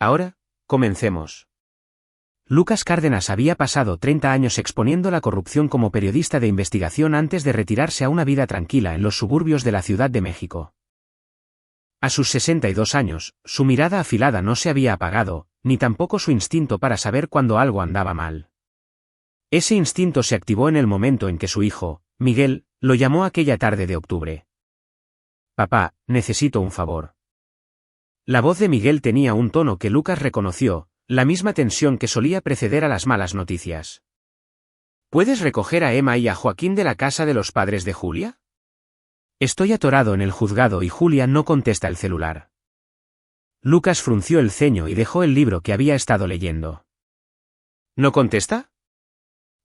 Ahora, comencemos. Lucas Cárdenas había pasado 30 años exponiendo la corrupción como periodista de investigación antes de retirarse a una vida tranquila en los suburbios de la Ciudad de México. A sus 62 años, su mirada afilada no se había apagado, ni tampoco su instinto para saber cuando algo andaba mal. Ese instinto se activó en el momento en que su hijo, Miguel, lo llamó aquella tarde de octubre. «Papá, necesito un favor». La voz de Miguel tenía un tono que Lucas reconoció, la misma tensión que solía preceder a las malas noticias. ¿Puedes recoger a Emma y a Joaquín de la casa de los padres de Julia? Estoy atorado en el juzgado y Julia no contesta el celular. Lucas frunció el ceño y dejó el libro que había estado leyendo. ¿No contesta?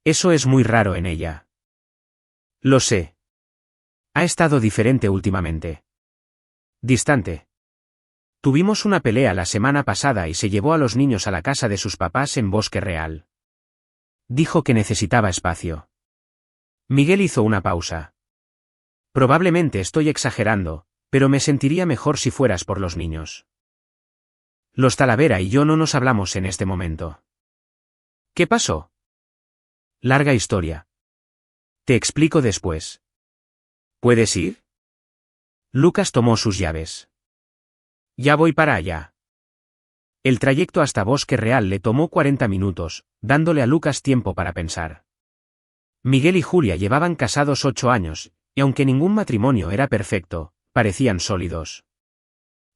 Eso es muy raro en ella. Lo sé. Ha estado diferente últimamente. Distante. Tuvimos una pelea la semana pasada y se llevó a los niños a la casa de sus papás en Bosque Real. Dijo que necesitaba espacio. Miguel hizo una pausa. Probablemente estoy exagerando, pero me sentiría mejor si fueras por los niños. Los Talavera y yo no nos hablamos en este momento. ¿Qué pasó? Larga historia. Te explico después. ¿Puedes ir? Lucas tomó sus llaves. Ya voy para allá. El trayecto hasta Bosque Real le tomó 40 minutos, dándole a Lucas tiempo para pensar. Miguel y Julia llevaban casados 8 años, y aunque ningún matrimonio era perfecto, parecían sólidos.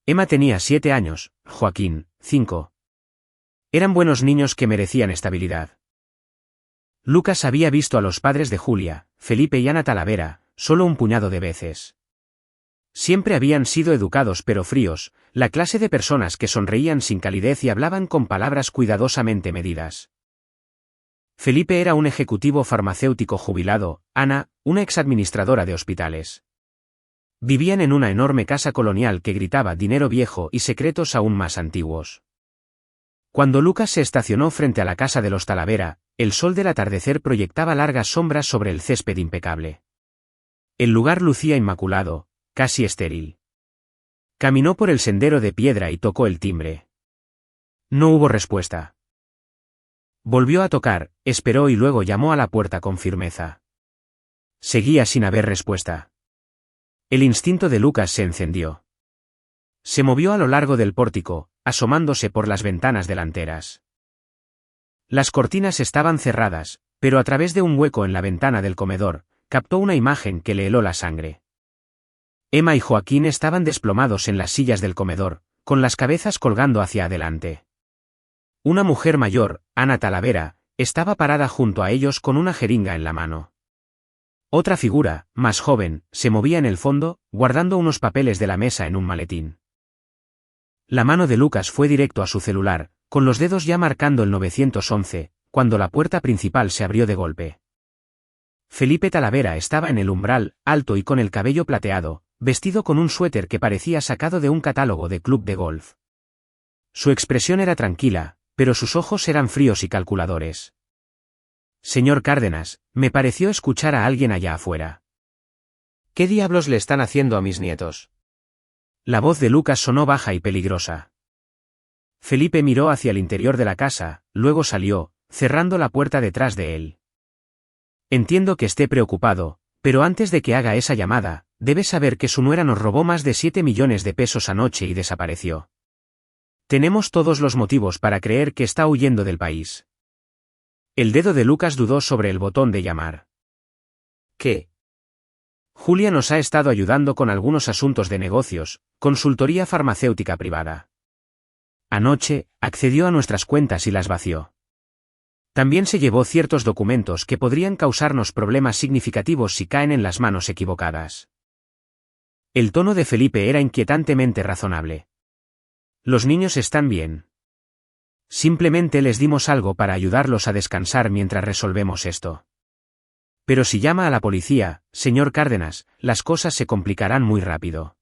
Emma tenía 7 años, Joaquín, 5. Eran buenos niños que merecían estabilidad. Lucas había visto a los padres de Julia, Felipe y Ana Talavera, solo un puñado de veces. Siempre habían sido educados pero fríos, la clase de personas que sonreían sin calidez y hablaban con palabras cuidadosamente medidas. Felipe era un ejecutivo farmacéutico jubilado, Ana, una exadministradora de hospitales. Vivían en una enorme casa colonial que gritaba dinero viejo y secretos aún más antiguos. Cuando Lucas se estacionó frente a la casa de los Talavera, el sol del atardecer proyectaba largas sombras sobre el césped impecable. El lugar lucía inmaculado, casi estéril. Caminó por el sendero de piedra y tocó el timbre. No hubo respuesta. Volvió a tocar, esperó y luego llamó a la puerta con firmeza. Seguía sin haber respuesta. El instinto de Lucas se encendió. Se movió a lo largo del pórtico, asomándose por las ventanas delanteras. Las cortinas estaban cerradas, pero a través de un hueco en la ventana del comedor, captó una imagen que le heló la sangre. Emma y Joaquín estaban desplomados en las sillas del comedor, con las cabezas colgando hacia adelante. Una mujer mayor, Ana Talavera, estaba parada junto a ellos con una jeringa en la mano. Otra figura, más joven, se movía en el fondo, guardando unos papeles de la mesa en un maletín. La mano de Lucas fue directo a su celular, con los dedos ya marcando el 911, cuando la puerta principal se abrió de golpe. Felipe Talavera estaba en el umbral, alto y con el cabello plateado, vestido con un suéter que parecía sacado de un catálogo de club de golf. Su expresión era tranquila, pero sus ojos eran fríos y calculadores. Señor Cárdenas, me pareció escuchar a alguien allá afuera. ¿Qué diablos le están haciendo a mis nietos? La voz de Lucas sonó baja y peligrosa. Felipe miró hacia el interior de la casa, luego salió, cerrando la puerta detrás de él. Entiendo que esté preocupado, pero antes de que haga esa llamada, debe saber que su nuera nos robó más de 7 millones de pesos anoche y desapareció. Tenemos todos los motivos para creer que está huyendo del país. El dedo de Lucas dudó sobre el botón de llamar. ¿Qué? Julia nos ha estado ayudando con algunos asuntos de negocios, consultoría farmacéutica privada. Anoche, accedió a nuestras cuentas y las vació. También se llevó ciertos documentos que podrían causarnos problemas significativos si caen en las manos equivocadas. El tono de Felipe era inquietantemente razonable. Los niños están bien. Simplemente les dimos algo para ayudarlos a descansar mientras resolvemos esto. Pero si llama a la policía, señor Cárdenas, las cosas se complicarán muy rápido.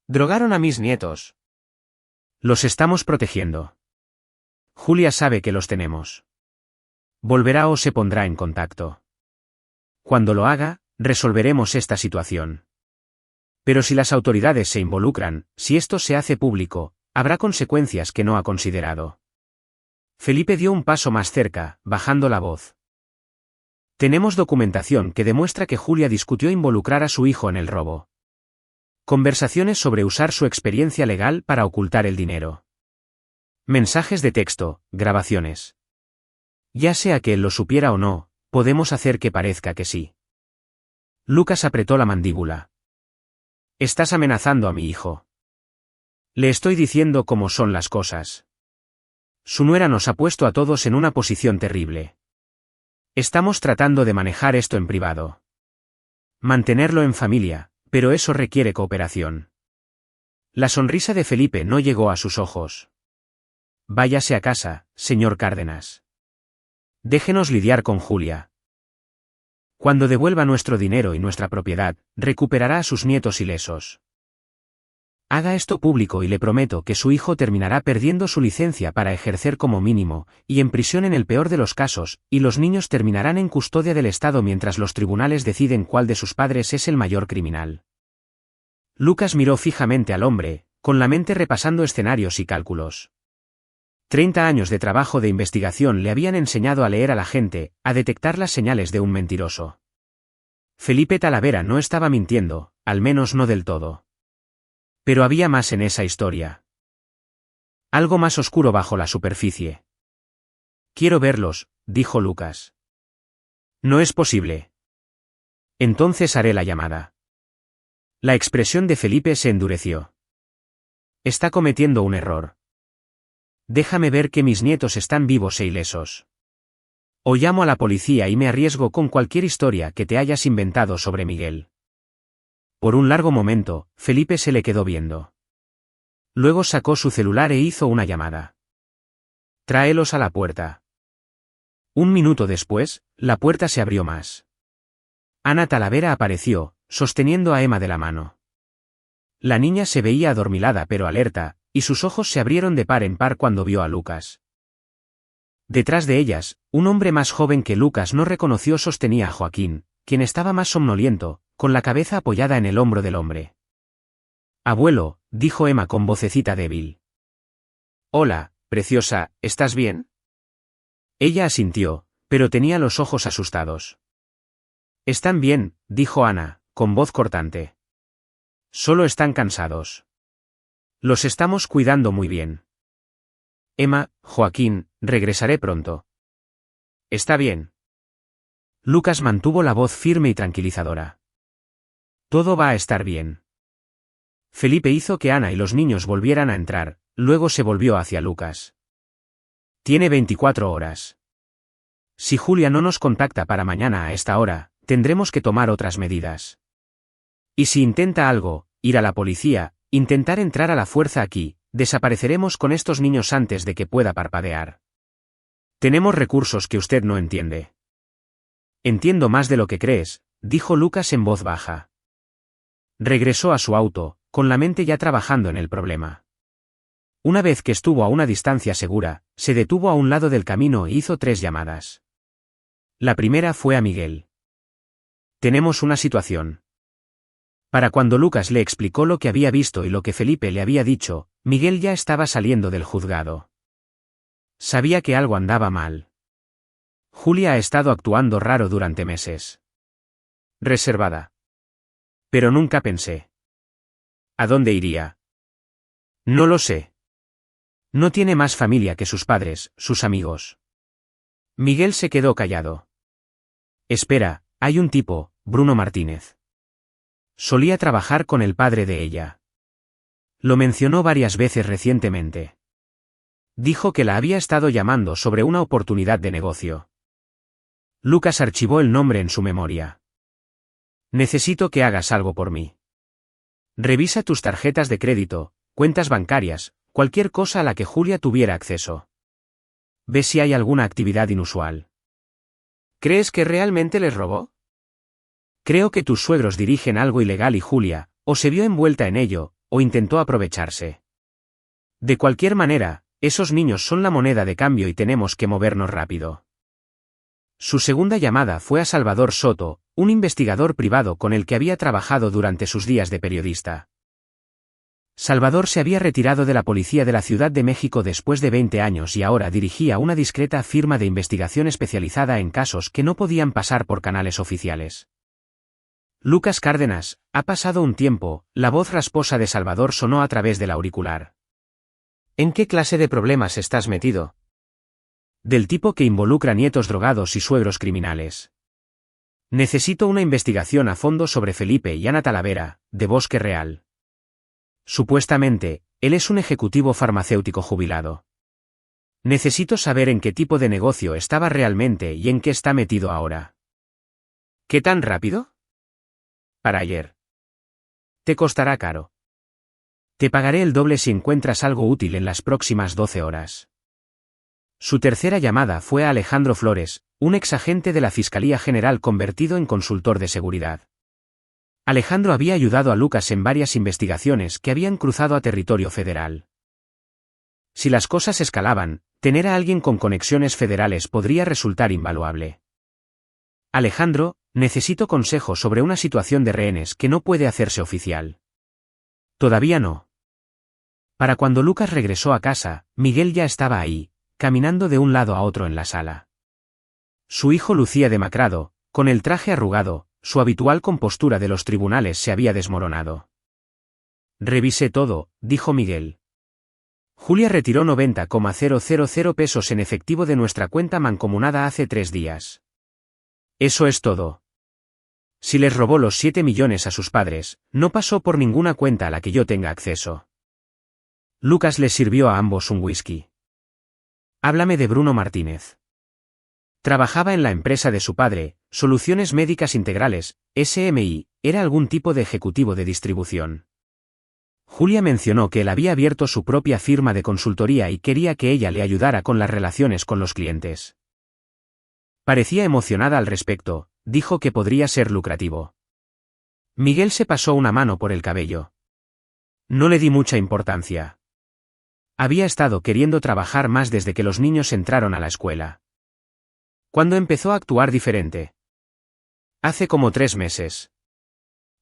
Drogaron a mis nietos. Los estamos protegiendo. Julia sabe que los tenemos. Volverá o se pondrá en contacto. Cuando lo haga, resolveremos esta situación. Pero si las autoridades se involucran, si esto se hace público, Habrá consecuencias que no ha considerado. Felipe dio un paso más cerca, bajando la voz. Tenemos documentación que demuestra que Julia discutió involucrar a su hijo en el robo. Conversaciones sobre usar su experiencia legal para ocultar el dinero. Mensajes de texto, grabaciones. Ya sea que él lo supiera o no, podemos hacer que parezca que sí. Lucas apretó la mandíbula. Estás amenazando a mi hijo. Le estoy diciendo cómo son las cosas. Su nuera nos ha puesto a todos en una posición terrible. Estamos tratando de manejar esto en privado. Mantenerlo en familia, pero eso requiere cooperación. La sonrisa de Felipe no llegó a sus ojos. Váyase a casa, señor Cárdenas. Déjenos lidiar con Julia. Cuando devuelva nuestro dinero y nuestra propiedad, recuperará a sus nietos ilesos. Haga esto público y le prometo que su hijo terminará perdiendo su licencia para ejercer como mínimo, y en prisión en el peor de los casos, y los niños terminarán en custodia del Estado mientras los tribunales deciden cuál de sus padres es el mayor criminal. Lucas miró fijamente al hombre, con la mente repasando escenarios y cálculos. 30 años de trabajo de investigación le habían enseñado a leer a la gente, a detectar las señales de un mentiroso. Felipe Talavera no estaba mintiendo, al menos no del todo. Pero había más en esa historia. Algo más oscuro bajo la superficie. Quiero verlos, dijo Lucas. No es posible. Entonces haré la llamada. La expresión de Felipe se endureció. Está cometiendo un error. Déjame ver que mis nietos están vivos e ilesos. O llamo a la policía y me arriesgo con cualquier historia que te hayas inventado sobre Miguel. Por un largo momento, Felipe se le quedó viendo. Luego sacó su celular e hizo una llamada. Tráelos a la puerta. Un minuto después, la puerta se abrió más. Ana Talavera apareció, sosteniendo a Emma de la mano. La niña se veía adormilada pero alerta, y sus ojos se abrieron de par en par cuando vio a Lucas. Detrás de ellas, un hombre más joven que Lucas no reconoció sostenía a Joaquín, quien estaba más somnoliento, con la cabeza apoyada en el hombro del hombre. Abuelo, dijo Emma con vocecita débil. Hola, preciosa, ¿estás bien? Ella asintió, pero tenía los ojos asustados. Están bien, dijo Ana, con voz cortante. Solo están cansados. Los estamos cuidando muy bien. Emma, Joaquín, regresaré pronto. Está bien. Lucas mantuvo la voz firme y tranquilizadora. Todo va a estar bien. Felipe hizo que Ana y los niños volvieran a entrar, luego se volvió hacia Lucas. Tiene 24 horas. Si Julia no nos contacta para mañana a esta hora, tendremos que tomar otras medidas. Y si intenta algo, ir a la policía, intentar entrar a la fuerza aquí, desapareceremos con estos niños antes de que pueda parpadear. Tenemos recursos que usted no entiende. Entiendo más de lo que crees, dijo Lucas en voz baja. Regresó a su auto, con la mente ya trabajando en el problema. Una vez que estuvo a una distancia segura, se detuvo a un lado del camino e hizo 3 llamadas. La primera fue a Miguel. Tenemos una situación. Para cuando Lucas le explicó lo que había visto y lo que Felipe le había dicho, Miguel ya estaba saliendo del juzgado. Sabía que algo andaba mal. Julia ha estado actuando raro durante meses. Reservada. Pero nunca pensé. ¿A dónde iría? No lo sé. No tiene más familia que sus padres, sus amigos. Miguel se quedó callado. Espera, hay un tipo, Bruno Martínez. Solía trabajar con el padre de ella. Lo mencionó varias veces recientemente. Dijo que la había estado llamando sobre una oportunidad de negocio. Lucas archivó el nombre en su memoria. Necesito que hagas algo por mí. Revisa tus tarjetas de crédito, cuentas bancarias, cualquier cosa a la que Julia tuviera acceso. Ve si hay alguna actividad inusual. ¿Crees que realmente les robó? Creo que tus suegros dirigen algo ilegal y Julia, o se vio envuelta en ello, o intentó aprovecharse. De cualquier manera, esos niños son la moneda de cambio y tenemos que movernos rápido. Su segunda llamada fue a Salvador Soto, un investigador privado con el que había trabajado durante sus días de periodista. Salvador se había retirado de la policía de la Ciudad de México después de 20 años y ahora dirigía una discreta firma de investigación especializada en casos que no podían pasar por canales oficiales. Lucas Cárdenas, ha pasado un tiempo, la voz rasposa de Salvador sonó a través del auricular. ¿En qué clase de problemas estás metido? Del tipo que involucra nietos drogados y suegros criminales. Necesito una investigación a fondo sobre Felipe y Ana Talavera, de Bosque Real. Supuestamente, él es un ejecutivo farmacéutico jubilado. Necesito saber en qué tipo de negocio estaba realmente y en qué está metido ahora. ¿Qué tan rápido? Para ayer. Te costará caro. Te pagaré el doble si encuentras algo útil en las próximas 12 horas. Su tercera llamada fue a Alejandro Flores, un exagente de la Fiscalía General convertido en consultor de seguridad. Alejandro había ayudado a Lucas en varias investigaciones que habían cruzado a territorio federal. Si las cosas escalaban, tener a alguien con conexiones federales podría resultar invaluable. Alejandro, necesito consejo sobre una situación de rehenes que no puede hacerse oficial. Todavía no. Para cuando Lucas regresó a casa, Miguel ya estaba ahí, caminando de un lado a otro en la sala. Su hijo lucía demacrado, con el traje arrugado, su habitual compostura de los tribunales se había desmoronado. Revisé todo, dijo Miguel. Julia retiró 90,000 pesos en efectivo de nuestra cuenta mancomunada hace 3 días. Eso es todo. Si les robó los 7 millones a sus padres, no pasó por ninguna cuenta a la que yo tenga acceso. Lucas les sirvió a ambos un whisky. Háblame de Bruno Martínez. Trabajaba en la empresa de su padre, Soluciones Médicas Integrales, SMI, era algún tipo de ejecutivo de distribución. Julia mencionó que él había abierto su propia firma de consultoría y quería que ella le ayudara con las relaciones con los clientes. Parecía emocionada al respecto, dijo que podría ser lucrativo. Miguel se pasó una mano por el cabello. No le di mucha importancia. Había estado queriendo trabajar más desde que los niños entraron a la escuela. ¿Cuándo empezó a actuar diferente? Hace como 3 meses.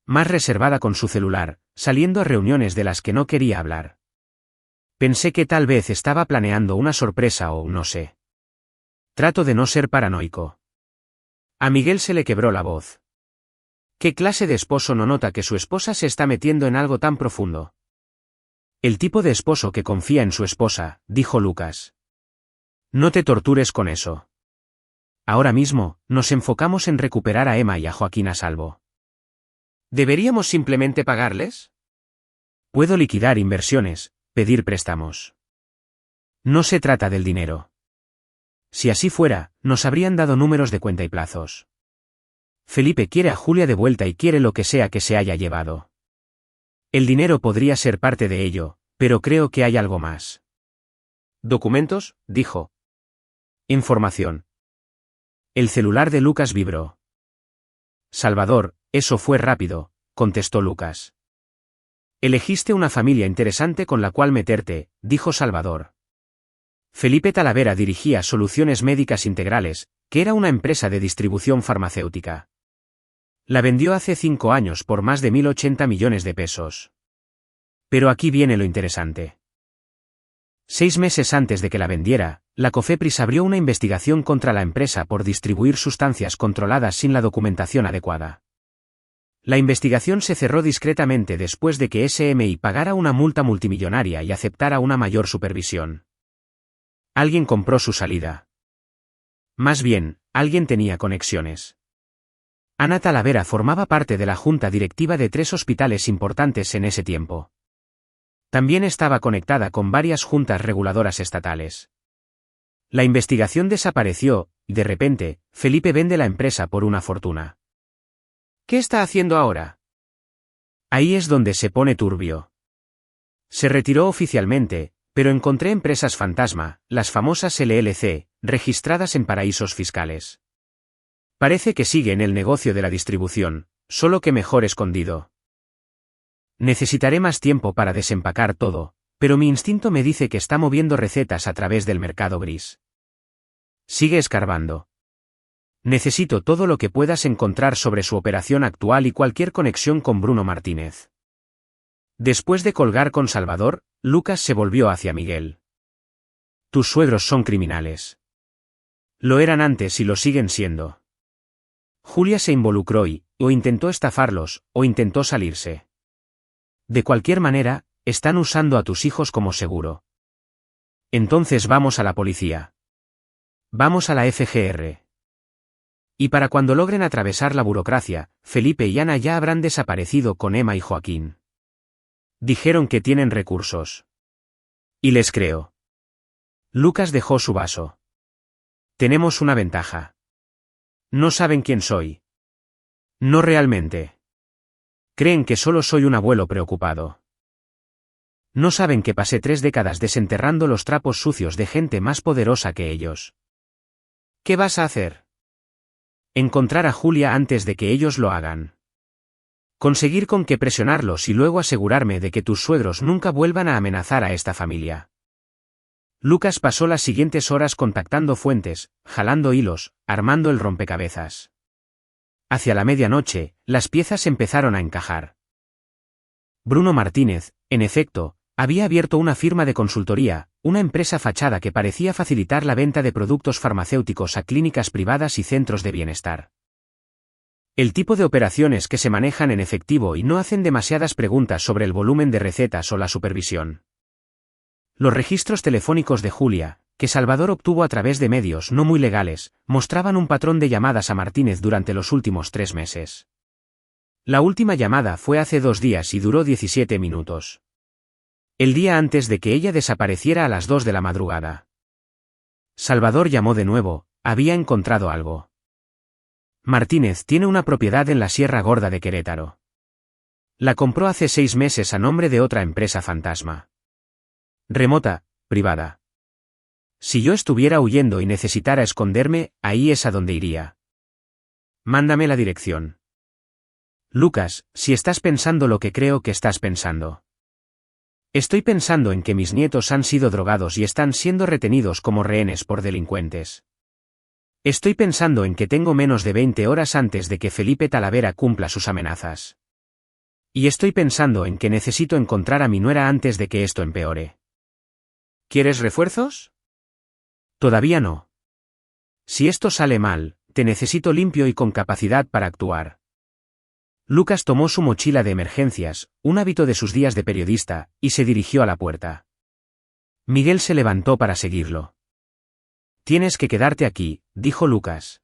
Más reservada con su celular, saliendo a reuniones de las que no quería hablar. Pensé que tal vez estaba planeando una sorpresa o no sé. Trato de no ser paranoico. A Miguel se le quebró la voz. ¿Qué clase de esposo no nota que su esposa se está metiendo en algo tan profundo? El tipo de esposo que confía en su esposa, dijo Lucas. No te tortures con eso. Ahora mismo, nos enfocamos en recuperar a Emma y a Joaquín a salvo. ¿Deberíamos simplemente pagarles? Puedo liquidar inversiones, pedir préstamos. No se trata del dinero. Si así fuera, nos habrían dado números de cuenta y plazos. Felipe quiere a Julia de vuelta y quiere lo que sea que se haya llevado. El dinero podría ser parte de ello, pero creo que hay algo más. ¿Documentos?, dijo. Información. El celular de Lucas vibró. Salvador, eso fue rápido, contestó Lucas. Elegiste una familia interesante con la cual meterte, dijo Salvador. Felipe Talavera dirigía Soluciones Médicas Integrales, que era una empresa de distribución farmacéutica. La vendió hace 5 años por más de 1.080 millones de pesos. Pero aquí viene lo interesante. 6 meses antes de que la vendiera, la COFEPRIS abrió una investigación contra la empresa por distribuir sustancias controladas sin la documentación adecuada. La investigación se cerró discretamente después de que SMI pagara una multa multimillonaria y aceptara una mayor supervisión. Alguien compró su salida. Más bien, alguien tenía conexiones. Ana Talavera formaba parte de la junta directiva de 3 hospitales importantes en ese tiempo. También estaba conectada con varias juntas reguladoras estatales. La investigación desapareció, y de repente, Felipe vende la empresa por una fortuna. ¿Qué está haciendo ahora? Ahí es donde se pone turbio. Se retiró oficialmente, pero encontré empresas fantasma, las famosas LLC, registradas en paraísos fiscales. Parece que sigue en el negocio de la distribución, solo que mejor escondido. Necesitaré más tiempo para desempacar todo, pero mi instinto me dice que está moviendo recetas a través del mercado gris. Sigue escarbando. Necesito todo lo que puedas encontrar sobre su operación actual y cualquier conexión con Bruno Martínez. Después de colgar con Salvador, Lucas se volvió hacia Miguel. Tus suegros son criminales. Lo eran antes y lo siguen siendo. Julia se involucró y, o intentó estafarlos, o intentó salirse. De cualquier manera, están usando a tus hijos como seguro. Entonces vamos a la policía. Vamos a la FGR. Y para cuando logren atravesar la burocracia, Felipe y Ana ya habrán desaparecido con Emma y Joaquín. Dijeron que tienen recursos. Y les creo. Lucas dejó su vaso. Tenemos una ventaja. No saben quién soy. No realmente. Creen que solo soy un abuelo preocupado. No saben que pasé 3 décadas desenterrando los trapos sucios de gente más poderosa que ellos. ¿Qué vas a hacer? Encontrar a Julia antes de que ellos lo hagan. Conseguir con que presionarlos y luego asegurarme de que tus suegros nunca vuelvan a amenazar a esta familia. Lucas pasó las siguientes horas contactando fuentes, jalando hilos, armando el rompecabezas. Hacia la medianoche, las piezas empezaron a encajar. Bruno Martínez, en efecto, había abierto una firma de consultoría, una empresa fachada que parecía facilitar la venta de productos farmacéuticos a clínicas privadas y centros de bienestar. El tipo de operaciones que se manejan en efectivo y no hacen demasiadas preguntas sobre el volumen de recetas o la supervisión. Los registros telefónicos de Julia, que Salvador obtuvo a través de medios no muy legales, mostraban un patrón de llamadas a Martínez durante los últimos 3 meses. La última llamada fue hace 2 días y duró 17 minutos. El día antes de que ella desapareciera a las 2 de la madrugada. Salvador llamó de nuevo, había encontrado algo. Martínez tiene una propiedad en la Sierra Gorda de Querétaro. La compró hace 6 meses a nombre de otra empresa fantasma. Remota, privada. Si yo estuviera huyendo y necesitara esconderme, ahí es a donde iría. Mándame la dirección. Lucas, si estás pensando lo que creo que estás pensando. Estoy pensando en que mis nietos han sido drogados y están siendo retenidos como rehenes por delincuentes. Estoy pensando en que tengo menos de 20 horas antes de que Felipe Talavera cumpla sus amenazas. Y estoy pensando en que necesito encontrar a mi nuera antes de que esto empeore. ¿Quieres refuerzos? Todavía no. Si esto sale mal, te necesito limpio y con capacidad para actuar. Lucas tomó su mochila de emergencias, un hábito de sus días de periodista, y se dirigió a la puerta. Miguel se levantó para seguirlo. Tienes que quedarte aquí, dijo Lucas.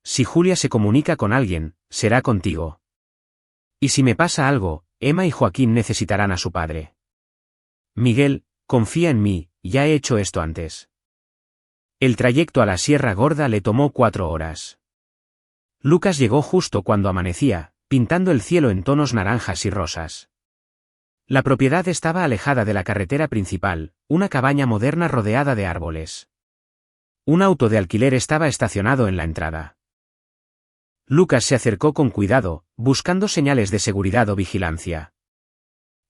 Si Julia se comunica con alguien, será contigo. Y si me pasa algo, Emma y Joaquín necesitarán a su padre. Miguel, confía en mí, ya he hecho esto antes. El trayecto a la Sierra Gorda le tomó 4 horas. Lucas llegó justo cuando amanecía, pintando el cielo en tonos naranjas y rosas. La propiedad estaba alejada de la carretera principal, una cabaña moderna rodeada de árboles. Un auto de alquiler estaba estacionado en la entrada. Lucas se acercó con cuidado, buscando señales de seguridad o vigilancia.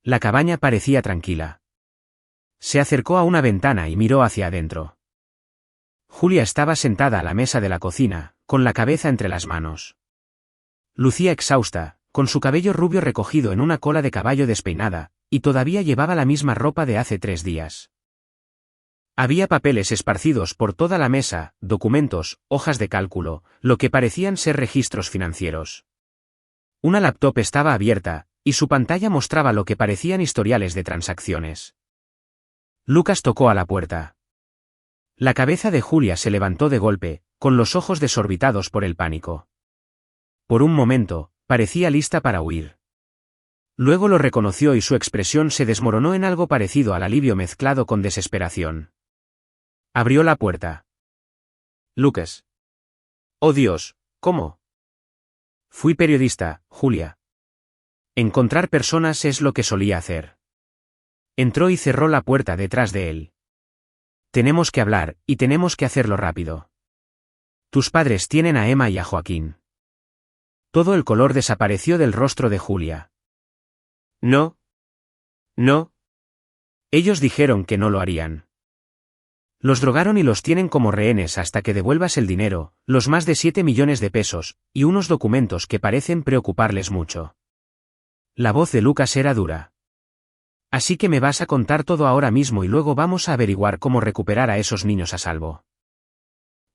La cabaña parecía tranquila. Se acercó a una ventana y miró hacia adentro. Julia estaba sentada a la mesa de la cocina, con la cabeza entre las manos. Lucía exhausta, con su cabello rubio recogido en una cola de caballo despeinada, y todavía llevaba la misma ropa de hace 3 días. Había papeles esparcidos por toda la mesa, documentos, hojas de cálculo, lo que parecían ser registros financieros. Una laptop estaba abierta, y su pantalla mostraba lo que parecían historiales de transacciones. Lucas tocó a la puerta. La cabeza de Julia se levantó de golpe, con los ojos desorbitados por el pánico. Por un momento, parecía lista para huir. Luego lo reconoció y su expresión se desmoronó en algo parecido al alivio mezclado con desesperación. Abrió la puerta. Lucas. Oh Dios, ¿cómo? Fui periodista, Julia. Encontrar personas es lo que solía hacer. Entró y cerró la puerta detrás de él. Tenemos que hablar, y tenemos que hacerlo rápido. Tus padres tienen a Emma y a Joaquín. Todo el color desapareció del rostro de Julia. No. No. Ellos dijeron que no lo harían. Los drogaron y los tienen como rehenes hasta que devuelvas el dinero, los más de 7 millones de pesos, y unos documentos que parecen preocuparles mucho. La voz de Lucas era dura. Así que me vas a contar todo ahora mismo y luego vamos a averiguar cómo recuperar a esos niños a salvo.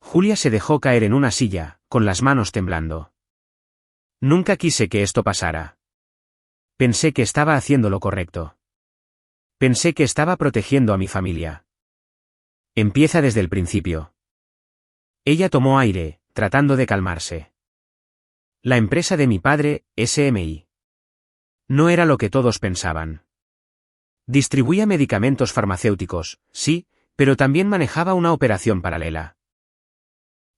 Julia se dejó caer en una silla, con las manos temblando. Nunca quise que esto pasara. Pensé que estaba haciendo lo correcto. Pensé que estaba protegiendo a mi familia. Empieza desde el principio. Ella tomó aire, tratando de calmarse. La empresa de mi padre, SMI. No era lo que todos pensaban. Distribuía medicamentos farmacéuticos, sí, pero también manejaba una operación paralela.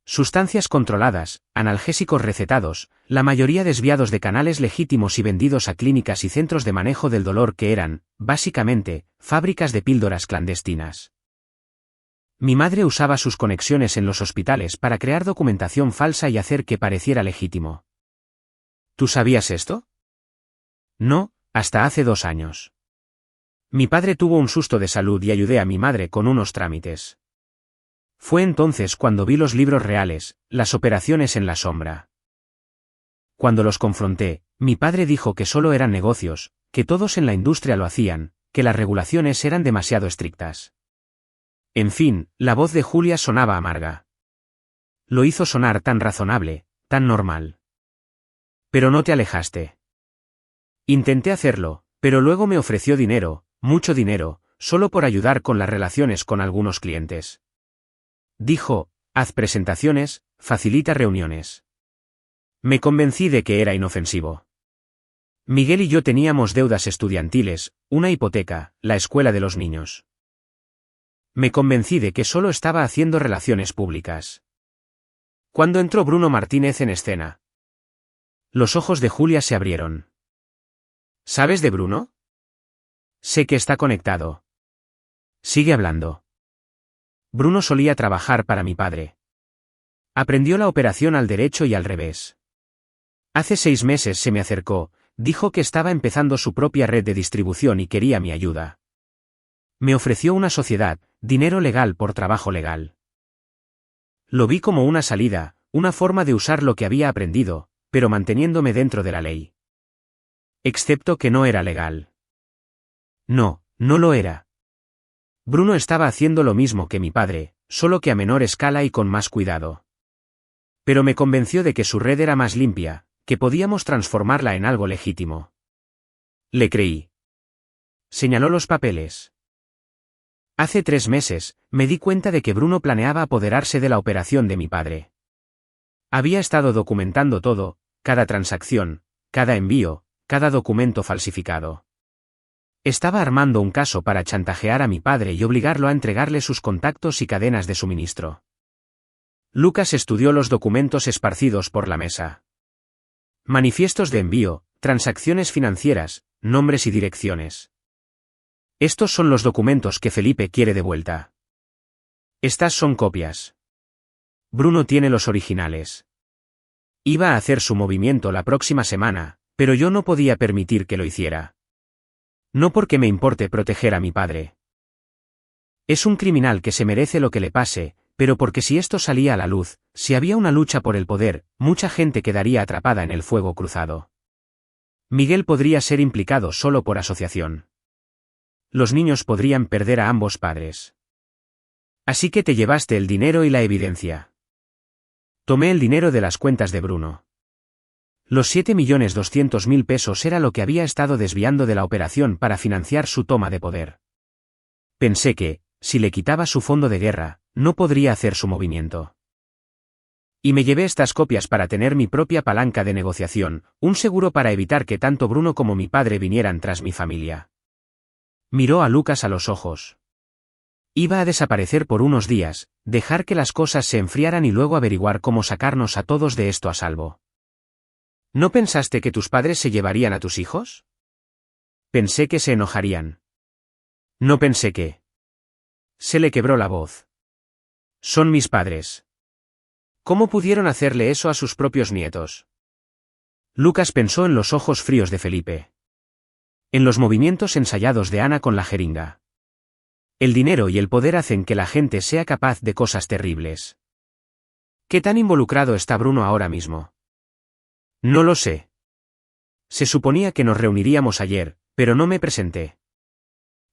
Sustancias controladas, analgésicos recetados, la mayoría desviados de canales legítimos y vendidos a clínicas y centros de manejo del dolor que eran, básicamente, fábricas de píldoras clandestinas. Mi madre usaba sus conexiones en los hospitales para crear documentación falsa y hacer que pareciera legítimo. ¿Tú sabías esto? No, hasta hace 2 años. Mi padre tuvo un susto de salud y ayudé a mi madre con unos trámites. Fue entonces cuando vi los libros reales, las operaciones en la sombra. Cuando los confronté, mi padre dijo que solo eran negocios, que todos en la industria lo hacían, que las regulaciones eran demasiado estrictas. En fin, la voz de Julia sonaba amarga. Lo hizo sonar tan razonable, tan normal. Pero no te alejaste. Intenté hacerlo, pero luego me ofreció dinero, mucho dinero, solo por ayudar con las relaciones con algunos clientes. Dijo, haz presentaciones, facilita reuniones. Me convencí de que era inofensivo. Miguel y yo teníamos deudas estudiantiles, una hipoteca, la escuela de los niños. Me convencí de que solo estaba haciendo relaciones públicas. Cuando entró Bruno Martínez en escena. Los ojos de Julia se abrieron. ¿Sabes de Bruno? Sé que está conectado. Sigue hablando. Bruno solía trabajar para mi padre. Aprendió la operación al derecho y al revés. Hace 6 meses se me acercó, dijo que estaba empezando su propia red de distribución y quería mi ayuda. Me ofreció una sociedad, dinero legal por trabajo legal. Lo vi como una salida, una forma de usar lo que había aprendido, pero manteniéndome dentro de la ley. Excepto que no era legal. No, no lo era. Bruno estaba haciendo lo mismo que mi padre, solo que a menor escala y con más cuidado. Pero me convenció de que su red era más limpia, que podíamos transformarla en algo legítimo. Le creí. Señaló los papeles. Hace 3 meses, me di cuenta de que Bruno planeaba apoderarse de la operación de mi padre. Había estado documentando todo, cada transacción, cada envío, cada documento falsificado. Estaba armando un caso para chantajear a mi padre y obligarlo a entregarle sus contactos y cadenas de suministro. Lucas estudió los documentos esparcidos por la mesa. Manifiestos de envío, transacciones financieras, nombres y direcciones. Estos son los documentos que Felipe quiere de vuelta. Estas son copias. Bruno tiene los originales. Iba a hacer su movimiento la próxima semana, pero yo no podía permitir que lo hiciera. No porque me importe proteger a mi padre. Es un criminal que se merece lo que le pase, pero porque si esto salía a la luz, si había una lucha por el poder, mucha gente quedaría atrapada en el fuego cruzado. Miguel podría ser implicado solo por asociación. Los niños podrían perder a ambos padres. Así que te llevaste el dinero y la evidencia. Tomé el dinero de las cuentas de Bruno. Los 7.200.000 pesos era lo que había estado desviando de la operación para financiar su toma de poder. Pensé que, si le quitaba su fondo de guerra, no podría hacer su movimiento. Y me llevé estas copias para tener mi propia palanca de negociación, un seguro para evitar que tanto Bruno como mi padre vinieran tras mi familia. Miró a Lucas a los ojos. Iba a desaparecer por unos días, dejar que las cosas se enfriaran y luego averiguar cómo sacarnos a todos de esto a salvo. ¿No pensaste que tus padres se llevarían a tus hijos? Pensé que se enojarían. No pensé que... Se le quebró la voz. Son mis padres. ¿Cómo pudieron hacerle eso a sus propios nietos? Lucas pensó en los ojos fríos de Felipe. En los movimientos ensayados de Ana con la jeringa. El dinero y el poder hacen que la gente sea capaz de cosas terribles. ¿Qué tan involucrado está Bruno ahora mismo? No lo sé. Se suponía que nos reuniríamos ayer, pero no me presenté.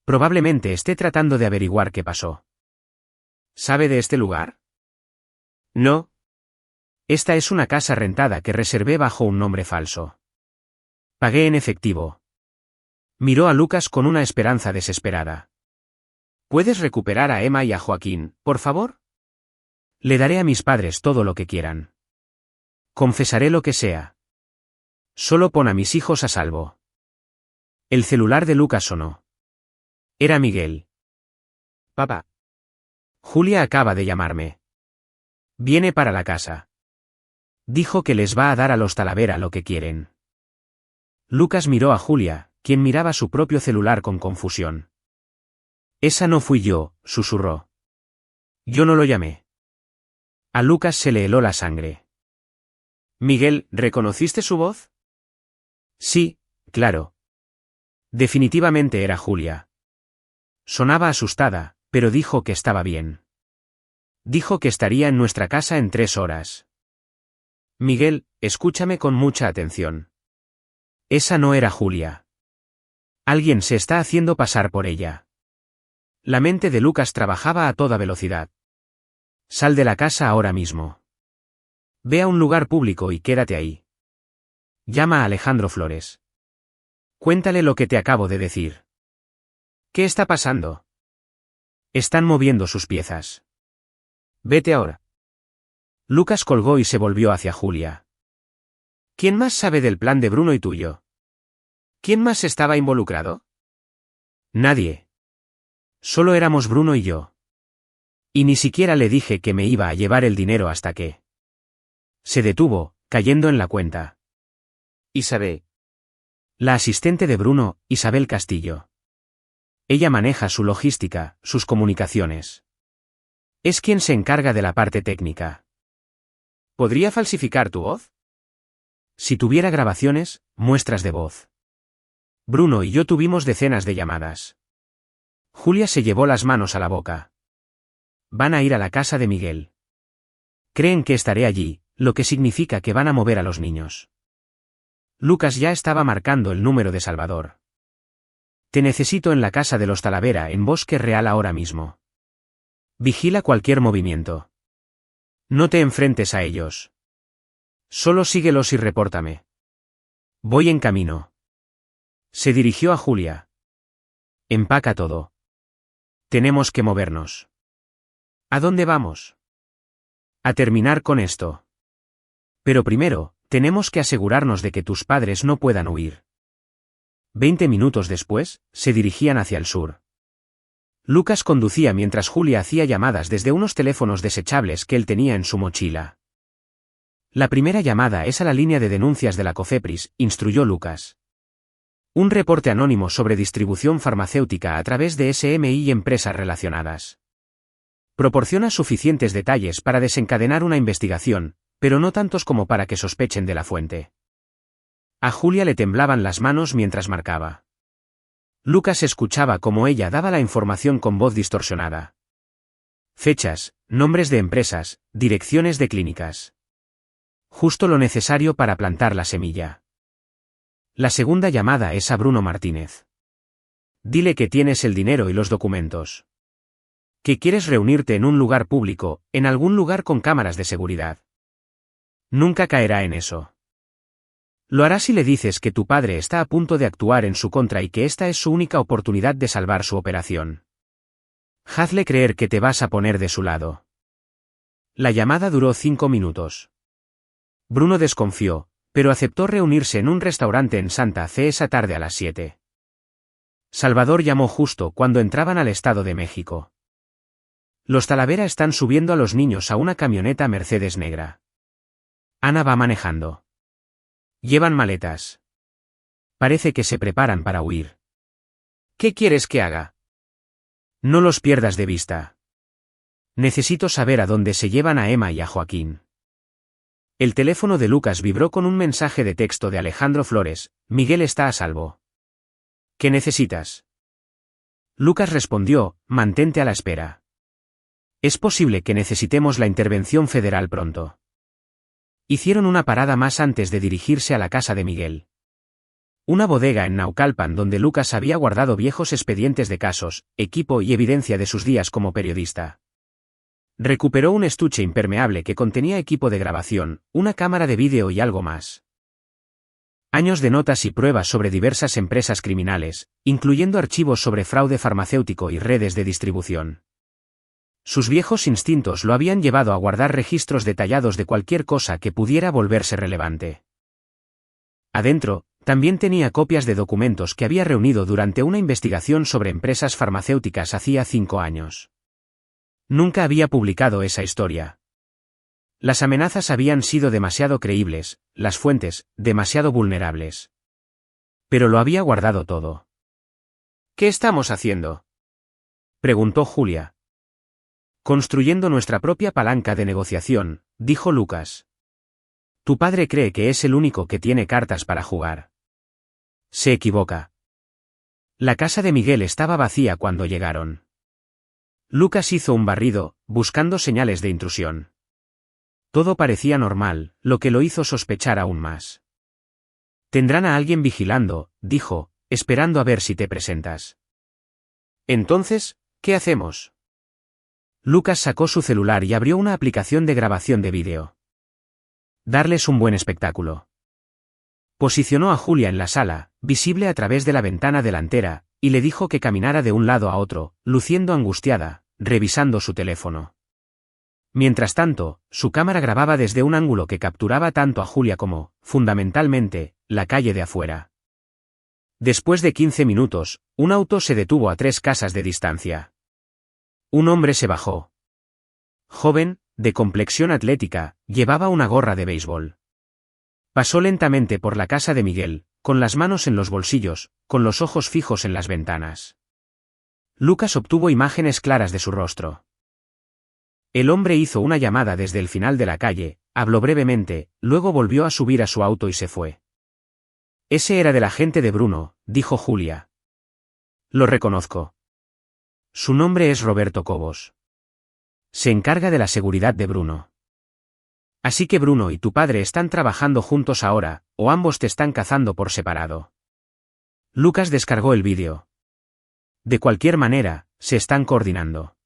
Probablemente esté tratando de averiguar qué pasó. ¿Sabe de este lugar? No. Esta es una casa rentada que reservé bajo un nombre falso. Pagué en efectivo. Miró a Lucas con una esperanza desesperada. ¿Puedes recuperar a Emma y a Joaquín, por favor? Le daré a mis padres todo lo que quieran. Confesaré lo que sea. Solo pon a mis hijos a salvo. El celular de Lucas sonó. Era Miguel. Papá. Julia acaba de llamarme. Viene para la casa. Dijo que les va a dar a los Talavera lo que quieren. Lucas miró a Julia, quien miraba su propio celular con confusión. Esa no fui yo, susurró. Yo no lo llamé. A Lucas se le heló la sangre. Miguel, ¿reconociste su voz? Sí, claro. Definitivamente era Julia. Sonaba asustada, pero dijo que estaba bien. Dijo que estaría en nuestra casa en 3 horas. Miguel, escúchame con mucha atención. Esa no era Julia. Alguien se está haciendo pasar por ella. La mente de Lucas trabajaba a toda velocidad. Sal de la casa ahora mismo. Ve a un lugar público y quédate ahí. Llama a Alejandro Flores. Cuéntale lo que te acabo de decir. ¿Qué está pasando? Están moviendo sus piezas. Vete ahora. Lucas colgó y se volvió hacia Julia. ¿Quién más sabe del plan de Bruno y tuyo? ¿Quién más estaba involucrado? Nadie. Solo éramos Bruno y yo. Y ni siquiera le dije que me iba a llevar el dinero hasta que... Se detuvo, cayendo en la cuenta. Isabel. La asistente de Bruno, Isabel Castillo. Ella maneja su logística, sus comunicaciones. Es quien se encarga de la parte técnica. ¿Podría falsificar tu voz? Si tuviera grabaciones, muestras de voz. Bruno y yo tuvimos decenas de llamadas. Julia se llevó las manos a la boca. Van a ir a la casa de Miguel. Creen que estaré allí, lo que significa que van a mover a los niños. Lucas ya estaba marcando el número de Salvador. Te necesito en la casa de los Talavera en Bosque Real ahora mismo. Vigila cualquier movimiento. No te enfrentes a ellos. Solo síguelos y repórtame. Voy en camino. Se dirigió a Julia. Empaca todo. Tenemos que movernos. ¿A dónde vamos? A terminar con esto. Pero primero, tenemos que asegurarnos de que tus padres no puedan huir. 20 minutos después, se dirigían hacia el sur. Lucas conducía mientras Julia hacía llamadas desde unos teléfonos desechables que él tenía en su mochila. La primera llamada es a la línea de denuncias de la COFEPRIS, instruyó Lucas. Un reporte anónimo sobre distribución farmacéutica a través de SMI y empresas relacionadas. Proporciona suficientes detalles para desencadenar una investigación, pero no tantos como para que sospechen de la fuente. A Julia le temblaban las manos mientras marcaba. Lucas escuchaba cómo ella daba la información con voz distorsionada. Fechas, nombres de empresas, direcciones de clínicas. Justo lo necesario para plantar la semilla. La segunda llamada es a Bruno Martínez. Dile que tienes el dinero y los documentos. Que quieres reunirte en un lugar público, en algún lugar con cámaras de seguridad. Nunca caerá en eso. Lo hará si le dices que tu padre está a punto de actuar en su contra y que esta es su única oportunidad de salvar su operación. Hazle creer que te vas a poner de su lado. La llamada duró 5 minutos. Bruno desconfió, pero aceptó reunirse en un restaurante en Santa Fe esa tarde a las 7. Salvador llamó justo cuando entraban al Estado de México. Los Talavera están subiendo a los niños a una camioneta Mercedes negra. Ana va manejando. Llevan maletas. Parece que se preparan para huir. ¿Qué quieres que haga? No los pierdas de vista. Necesito saber a dónde se llevan a Emma y a Joaquín. El teléfono de Lucas vibró con un mensaje de texto de Alejandro Flores: Miguel está a salvo. ¿Qué necesitas? Lucas respondió: mantente a la espera. Es posible que necesitemos la intervención federal pronto. Hicieron una parada más antes de dirigirse a la casa de Miguel. Una bodega en Naucalpan donde Lucas había guardado viejos expedientes de casos, equipo y evidencia de sus días como periodista. Recuperó un estuche impermeable que contenía equipo de grabación, una cámara de vídeo y algo más. Años de notas y pruebas sobre diversas empresas criminales, incluyendo archivos sobre fraude farmacéutico y redes de distribución. Sus viejos instintos lo habían llevado a guardar registros detallados de cualquier cosa que pudiera volverse relevante. Adentro, también tenía copias de documentos que había reunido durante una investigación sobre empresas farmacéuticas hacía 5 años. Nunca había publicado esa historia. Las amenazas habían sido demasiado creíbles, las fuentes, demasiado vulnerables. Pero lo había guardado todo. ¿Qué estamos haciendo?, preguntó Julia. Construyendo nuestra propia palanca de negociación, dijo Lucas. Tu padre cree que es el único que tiene cartas para jugar. Se equivoca. La casa de Miguel estaba vacía cuando llegaron. Lucas hizo un barrido, buscando señales de intrusión. Todo parecía normal, lo que lo hizo sospechar aún más. Tendrán a alguien vigilando, dijo, esperando a ver si te presentas. Entonces, ¿qué hacemos? Lucas sacó su celular y abrió una aplicación de grabación de vídeo. Darles un buen espectáculo. Posicionó a Julia en la sala, visible a través de la ventana delantera, y le dijo que caminara de un lado a otro, luciendo angustiada, revisando su teléfono. Mientras tanto, su cámara grababa desde un ángulo que capturaba tanto a Julia como, fundamentalmente, la calle de afuera. Después de 15 minutos, un auto se detuvo a 3 casas de distancia. Un hombre se bajó. Joven, de complexión atlética, llevaba una gorra de béisbol. Pasó lentamente por la casa de Miguel, con las manos en los bolsillos, con los ojos fijos en las ventanas. Lucas obtuvo imágenes claras de su rostro. El hombre hizo una llamada desde el final de la calle, habló brevemente, luego volvió a subir a su auto y se fue. Ese era del agente de Bruno, dijo Julia. Lo reconozco. Su nombre es Roberto Cobos. Se encarga de la seguridad de Bruno. Así que Bruno y tu padre están trabajando juntos ahora, o ambos te están cazando por separado. Lucas descargó el vídeo. De cualquier manera, se están coordinando.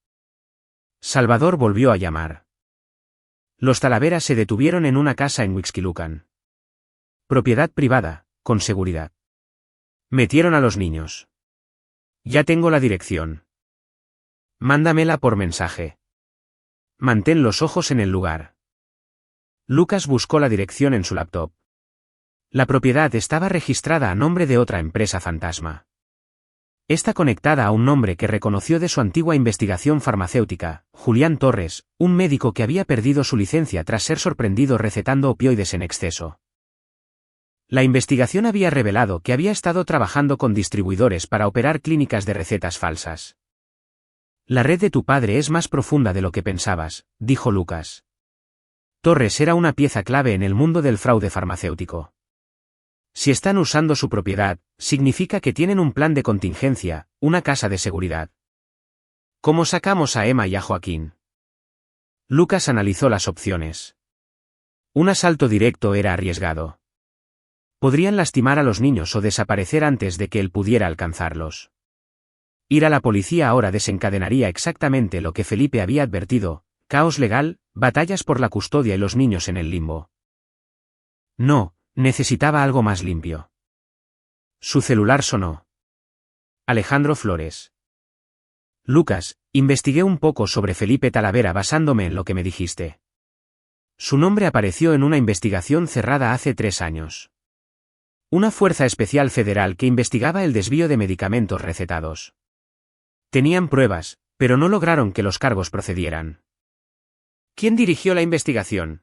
Salvador volvió a llamar. Los Talavera se detuvieron en una casa en Huixquilucan. Propiedad privada, con seguridad. Metieron a los niños. Ya tengo la dirección. Mándamela por mensaje. Mantén los ojos en el lugar. Lucas buscó la dirección en su laptop. La propiedad estaba registrada a nombre de otra empresa fantasma. Está conectada a un nombre que reconoció de su antigua investigación farmacéutica, Julián Torres, un médico que había perdido su licencia tras ser sorprendido recetando opioides en exceso. La investigación había revelado que había estado trabajando con distribuidores para operar clínicas de recetas falsas. La red de tu padre es más profunda de lo que pensabas, dijo Lucas. Torres era una pieza clave en el mundo del fraude farmacéutico. Si están usando su propiedad, significa que tienen un plan de contingencia, una casa de seguridad. ¿Cómo sacamos a Emma y a Joaquín? Lucas analizó las opciones. Un asalto directo era arriesgado. Podrían lastimar a los niños o desaparecer antes de que él pudiera alcanzarlos. Ir a la policía ahora desencadenaría exactamente lo que Felipe había advertido: caos legal, batallas por la custodia y los niños en el limbo. No, necesitaba algo más limpio. Su celular sonó. Alejandro Flores. Lucas, investigué un poco sobre Felipe Talavera basándome en lo que me dijiste. Su nombre apareció en una investigación cerrada hace 3 años. Una fuerza especial federal que investigaba el desvío de medicamentos recetados. Tenían pruebas, pero no lograron que los cargos procedieran. ¿Quién dirigió la investigación?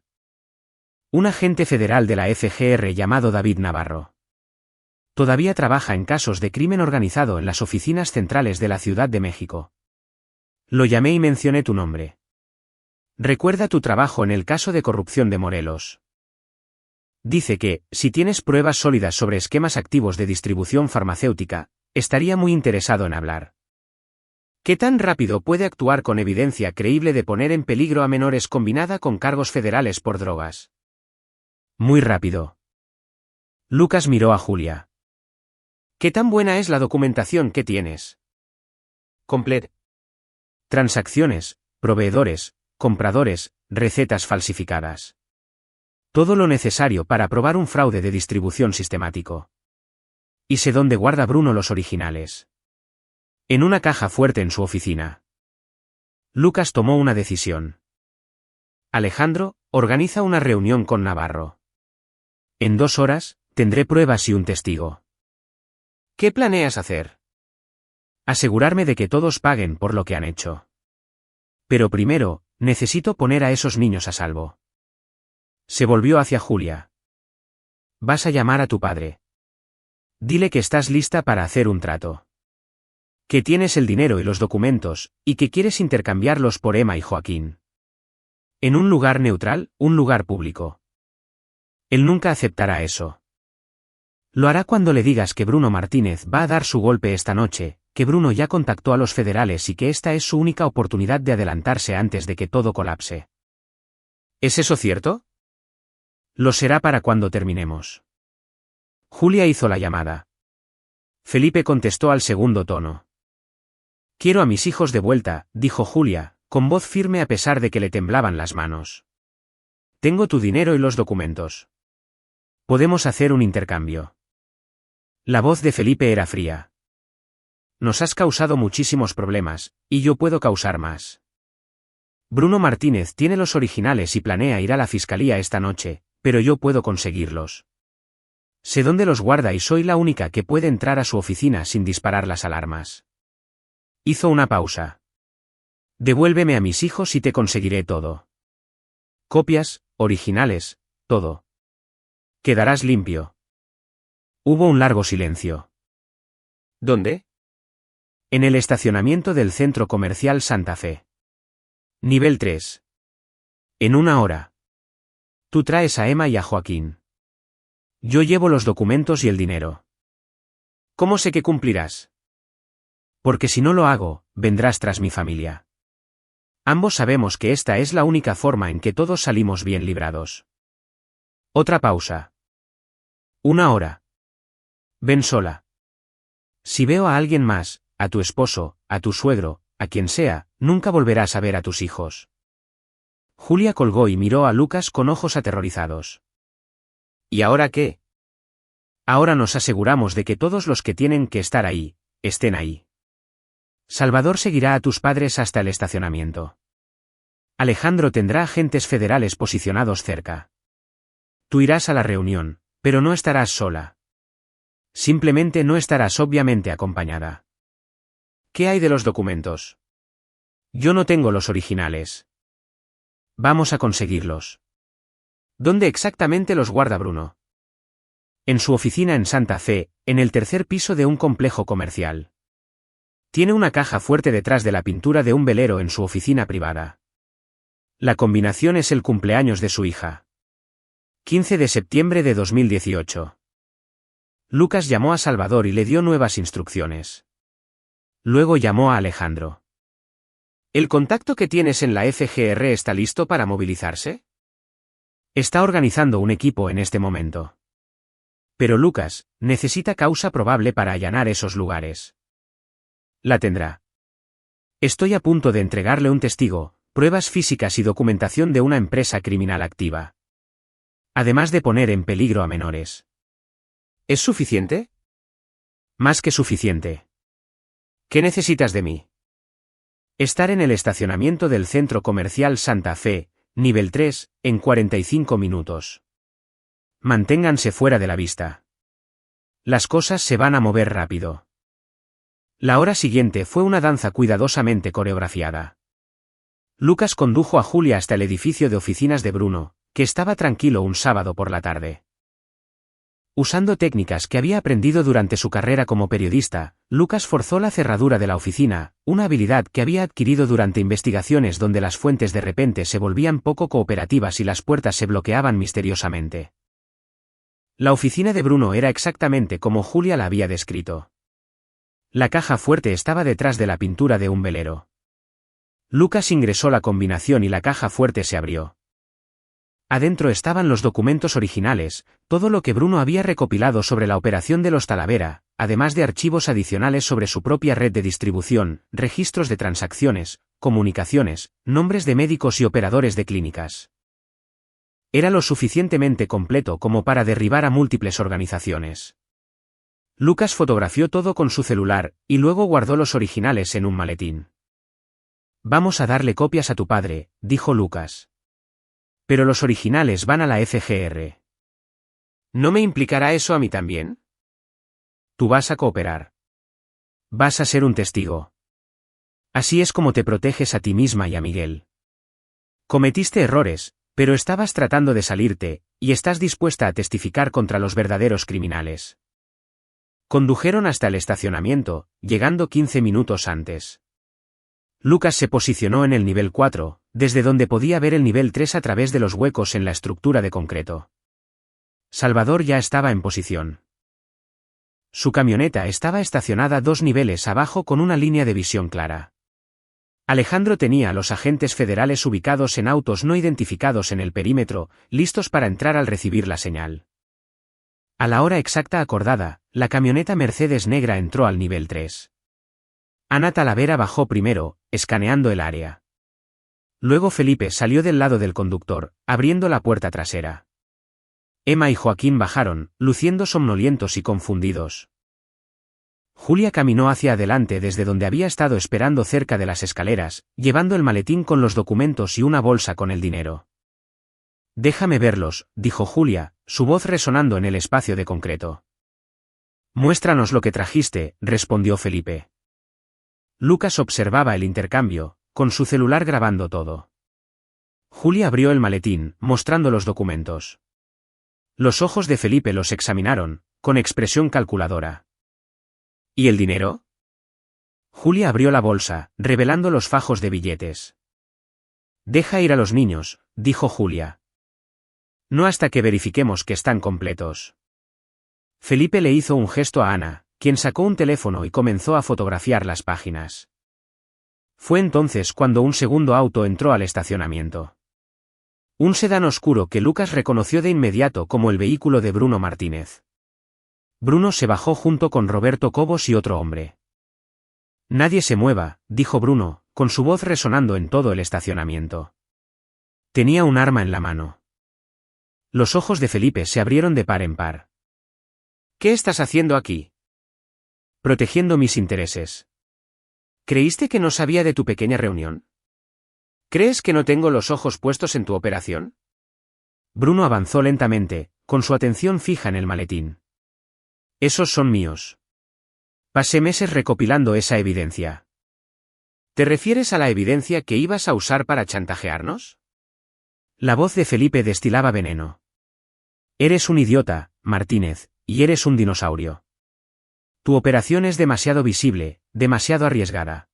Un agente federal de la FGR llamado David Navarro. Todavía trabaja en casos de crimen organizado en las oficinas centrales de la Ciudad de México. Lo llamé y mencioné tu nombre. Recuerda tu trabajo en el caso de corrupción de Morelos. Dice que, si tienes pruebas sólidas sobre esquemas activos de distribución farmacéutica, estaría muy interesado en hablar. ¿Qué tan rápido puede actuar con evidencia creíble de poner en peligro a menores combinada con cargos federales por drogas? Muy rápido. Lucas miró a Julia. ¿Qué tan buena es la documentación que tienes? Transacciones, proveedores, compradores, recetas falsificadas. Todo lo necesario para probar un fraude de distribución sistemático. Y sé dónde guarda Bruno los originales. En una caja fuerte en su oficina. Lucas tomó una decisión. Alejandro, organiza una reunión con Navarro. En 2 horas, tendré pruebas y un testigo. ¿Qué planeas hacer? Asegurarme de que todos paguen por lo que han hecho. Pero primero, necesito poner a esos niños a salvo. Se volvió hacia Julia. Vas a llamar a tu padre. Dile que estás lista para hacer un trato. Que tienes el dinero y los documentos, y que quieres intercambiarlos por Emma y Joaquín. En un lugar neutral, un lugar público. Él nunca aceptará eso. Lo hará cuando le digas que Bruno Martínez va a dar su golpe esta noche, que Bruno ya contactó a los federales y que esta es su única oportunidad de adelantarse antes de que todo colapse. ¿Es eso cierto? Lo será para cuando terminemos. Julia hizo la llamada. Felipe contestó al segundo tono. Quiero a mis hijos de vuelta, dijo Julia, con voz firme a pesar de que le temblaban las manos. Tengo tu dinero y los documentos. Podemos hacer un intercambio. La voz de Felipe era fría. Nos has causado muchísimos problemas, y yo puedo causar más. Bruno Martínez tiene los originales y planea ir a la fiscalía esta noche, pero yo puedo conseguirlos. Sé dónde los guarda y soy la única que puede entrar a su oficina sin disparar las alarmas. Hizo una pausa. Devuélveme a mis hijos y te conseguiré todo. Copias, originales, todo. Quedarás limpio. Hubo un largo silencio. ¿Dónde? En el estacionamiento del centro comercial Santa Fe. Nivel 3. En 1 hora. Tú traes a Emma y a Joaquín. Yo llevo los documentos y el dinero. ¿Cómo sé que cumplirás? Porque si no lo hago, vendrás tras mi familia. Ambos sabemos que esta es la única forma en que todos salimos bien librados. Otra pausa. 1 hora. Ven sola. Si veo a alguien más, a tu esposo, a tu suegro, a quien sea, nunca volverás a ver a tus hijos. Julia colgó y miró a Lucas con ojos aterrorizados. ¿Y ahora qué? Ahora nos aseguramos de que todos los que tienen que estar ahí, estén ahí. Salvador seguirá a tus padres hasta el estacionamiento. Alejandro tendrá agentes federales posicionados cerca. Tú irás a la reunión, pero no estarás sola. Simplemente no estarás obviamente acompañada. ¿Qué hay de los documentos? Yo no tengo los originales. Vamos a conseguirlos. ¿Dónde exactamente los guarda Bruno? En su oficina en Santa Fe, en el 3er piso de un complejo comercial. Tiene una caja fuerte detrás de la pintura de un velero en su oficina privada. La combinación es el cumpleaños de su hija. 15 de septiembre de 2018. Lucas llamó a Salvador y le dio nuevas instrucciones. Luego llamó a Alejandro. ¿El contacto que tienes en la FGR está listo para movilizarse? Está organizando un equipo en este momento. Pero Lucas, necesita causa probable para allanar esos lugares. La tendrá. Estoy a punto de entregarle un testigo, pruebas físicas y documentación de una empresa criminal activa. Además de poner en peligro a menores. ¿Es suficiente? Más que suficiente. ¿Qué necesitas de mí? Estar en el estacionamiento del centro comercial Santa Fe, nivel 3, en 45 minutos. Manténganse fuera de la vista. Las cosas se van a mover rápido. La hora siguiente fue una danza cuidadosamente coreografiada. Lucas condujo a Julia hasta el edificio de oficinas de Bruno, que estaba tranquilo un sábado por la tarde. Usando técnicas que había aprendido durante su carrera como periodista, Lucas forzó la cerradura de la oficina, una habilidad que había adquirido durante investigaciones donde las fuentes de repente se volvían poco cooperativas y las puertas se bloqueaban misteriosamente. La oficina de Bruno era exactamente como Julia la había descrito. La caja fuerte estaba detrás de la pintura de un velero. Lucas ingresó la combinación y la caja fuerte se abrió. Adentro estaban los documentos originales, todo lo que Bruno había recopilado sobre la operación de los Talavera, además de archivos adicionales sobre su propia red de distribución, registros de transacciones, comunicaciones, nombres de médicos y operadores de clínicas. Era lo suficientemente completo como para derribar a múltiples organizaciones. Lucas fotografió todo con su celular, y luego guardó los originales en un maletín. «Vamos a darle copias a tu padre», dijo Lucas. «Pero los originales van a la FGR». «¿No me implicará eso a mí también?» «Tú vas a cooperar. Vas a ser un testigo. Así es como te proteges a ti misma y a Miguel. Cometiste errores, pero estabas tratando de salirte, y estás dispuesta a testificar contra los verdaderos criminales». Condujeron hasta el estacionamiento, llegando 15 minutos antes. Lucas se posicionó en el nivel 4, desde donde podía ver el nivel 3 a través de los huecos en la estructura de concreto. Salvador ya estaba en posición. Su camioneta estaba estacionada 2 niveles abajo con una línea de visión clara. Alejandro tenía a los agentes federales ubicados en autos no identificados en el perímetro, listos para entrar al recibir la señal. A la hora exacta acordada, la camioneta Mercedes negra entró al nivel 3. Ana Talavera bajó primero, escaneando el área. Luego Felipe salió del lado del conductor, abriendo la puerta trasera. Emma y Joaquín bajaron, luciendo somnolientos y confundidos. Julia caminó hacia adelante desde donde había estado esperando cerca de las escaleras, llevando el maletín con los documentos y una bolsa con el dinero. «Déjame verlos», dijo Julia, su voz resonando en el espacio de concreto. «Muéstranos lo que trajiste», respondió Felipe. Lucas observaba el intercambio, con su celular grabando todo. Julia abrió el maletín, mostrando los documentos. Los ojos de Felipe los examinaron, con expresión calculadora. «¿Y el dinero?» Julia abrió la bolsa, revelando los fajos de billetes. «Deja ir a los niños», dijo Julia. «No hasta que verifiquemos que están completos». Felipe le hizo un gesto a Ana, quien sacó un teléfono y comenzó a fotografiar las páginas. Fue entonces cuando un segundo auto entró al estacionamiento. Un sedán oscuro que Lucas reconoció de inmediato como el vehículo de Bruno Martínez. Bruno se bajó junto con Roberto Cobos y otro hombre. «Nadie se mueva», dijo Bruno, con su voz resonando en todo el estacionamiento. Tenía un arma en la mano. Los ojos de Felipe se abrieron de par en par. «¿Qué estás haciendo aquí?» «Protegiendo mis intereses». «¿Creíste que no sabía de tu pequeña reunión? ¿Crees que no tengo los ojos puestos en tu operación?» Bruno avanzó lentamente, con su atención fija en el maletín. «Esos son míos. Pasé meses recopilando esa evidencia». «¿Te refieres a la evidencia que ibas a usar para chantajearnos?» La voz de Felipe destilaba veneno. «Eres un idiota, Martínez, y eres un dinosaurio. Tu operación es demasiado visible, demasiado arriesgada.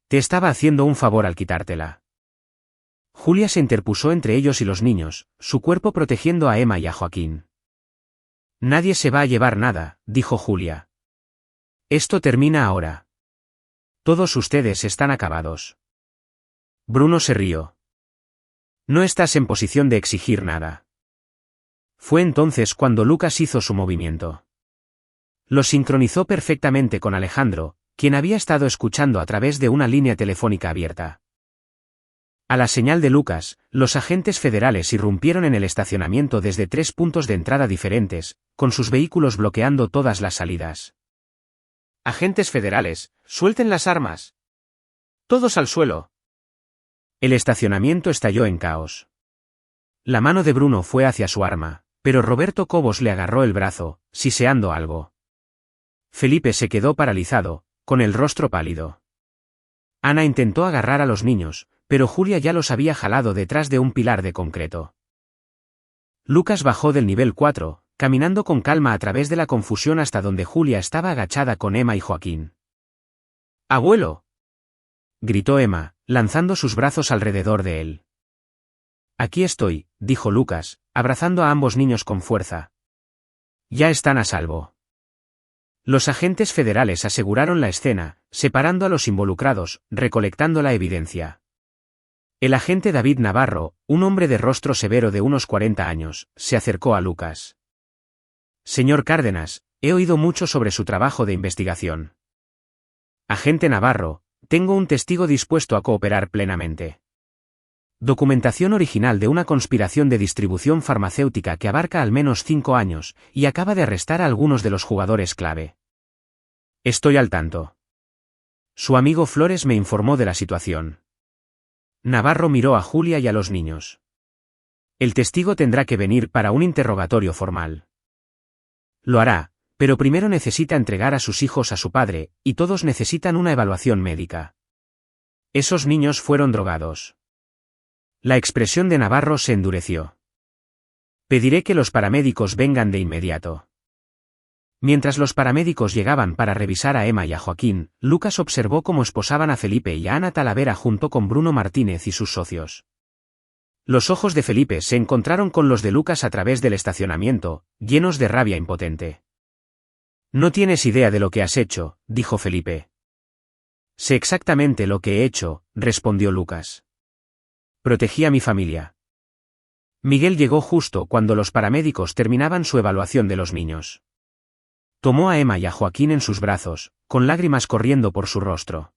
Te estaba haciendo un favor al quitártela». Julia se interpuso entre ellos y los niños, su cuerpo protegiendo a Emma y a Joaquín. «Nadie se va a llevar nada», dijo Julia. «Esto termina ahora. Todos ustedes están acabados». Bruno se rió. «No estás en posición de exigir nada». Fue entonces cuando Lucas hizo su movimiento. Lo sincronizó perfectamente con Alejandro, quien había estado escuchando a través de una línea telefónica abierta. A la señal de Lucas, los agentes federales irrumpieron en el estacionamiento desde 3 puntos de entrada diferentes, con sus vehículos bloqueando todas las salidas. «Agentes federales, suelten las armas. Todos al suelo». El estacionamiento estalló en caos. La mano de Bruno fue hacia su arma, pero Roberto Cobos le agarró el brazo, siseando algo. Felipe se quedó paralizado, con el rostro pálido. Ana intentó agarrar a los niños, pero Julia ya los había jalado detrás de un pilar de concreto. Lucas bajó del nivel 4, caminando con calma a través de la confusión hasta donde Julia estaba agachada con Emma y Joaquín. «¡Abuelo!», gritó Emma, lanzando sus brazos alrededor de él. «Aquí estoy», dijo Lucas, abrazando a ambos niños con fuerza. «Ya están a salvo». Los agentes federales aseguraron la escena, separando a los involucrados, recolectando la evidencia. El agente David Navarro, un hombre de rostro severo de unos 40 años, se acercó a Lucas. «Señor Cárdenas, he oído mucho sobre su trabajo de investigación. Agente Navarro, tengo un testigo dispuesto a cooperar plenamente. Documentación original de una conspiración de distribución farmacéutica que abarca al menos 5 años, y acaba de arrestar a algunos de los jugadores clave. Estoy al tanto. Su amigo Flores me informó de la situación. Navarro miró a Julia y a los niños. El testigo tendrá que venir para un interrogatorio formal. Lo hará, pero primero necesita entregar a sus hijos a su padre, y todos necesitan una evaluación médica. Esos niños fueron drogados. La expresión de Navarro se endureció. Pediré que los paramédicos vengan de inmediato. Mientras los paramédicos llegaban para revisar a Emma y a Joaquín, Lucas observó cómo esposaban a Felipe y a Ana Talavera junto con Bruno Martínez y sus socios. Los ojos de Felipe se encontraron con los de Lucas a través del estacionamiento, llenos de rabia impotente. No tienes idea de lo que has hecho, dijo Felipe. Sé exactamente lo que he hecho, respondió Lucas. Protegí a mi familia. Miguel llegó justo cuando los paramédicos terminaban su evaluación de los niños. Tomó a Emma y a Joaquín en sus brazos, con lágrimas corriendo por su rostro.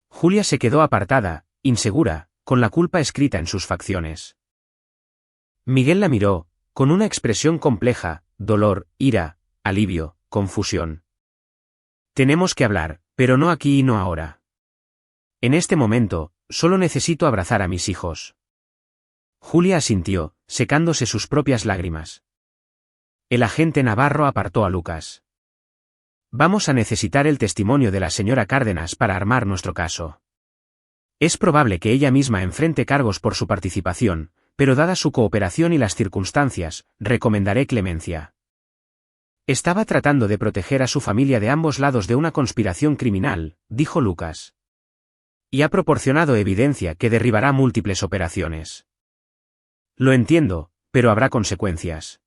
Julia se quedó apartada, insegura, con la culpa escrita en sus facciones. Miguel la miró, con una expresión compleja, dolor, ira, alivio, confusión. Tenemos que hablar, pero no aquí y no ahora. En este momento, solo necesito abrazar a mis hijos. Julia asintió, secándose sus propias lágrimas. El agente Navarro apartó a Lucas. Vamos a necesitar el testimonio de la señora Cárdenas para armar nuestro caso. Es probable que ella misma enfrente cargos por su participación, pero dada su cooperación y las circunstancias, recomendaré clemencia. Estaba tratando de proteger a su familia de ambos lados de una conspiración criminal, dijo Lucas. Y ha proporcionado evidencia que derribará múltiples operaciones. Lo entiendo, pero habrá consecuencias.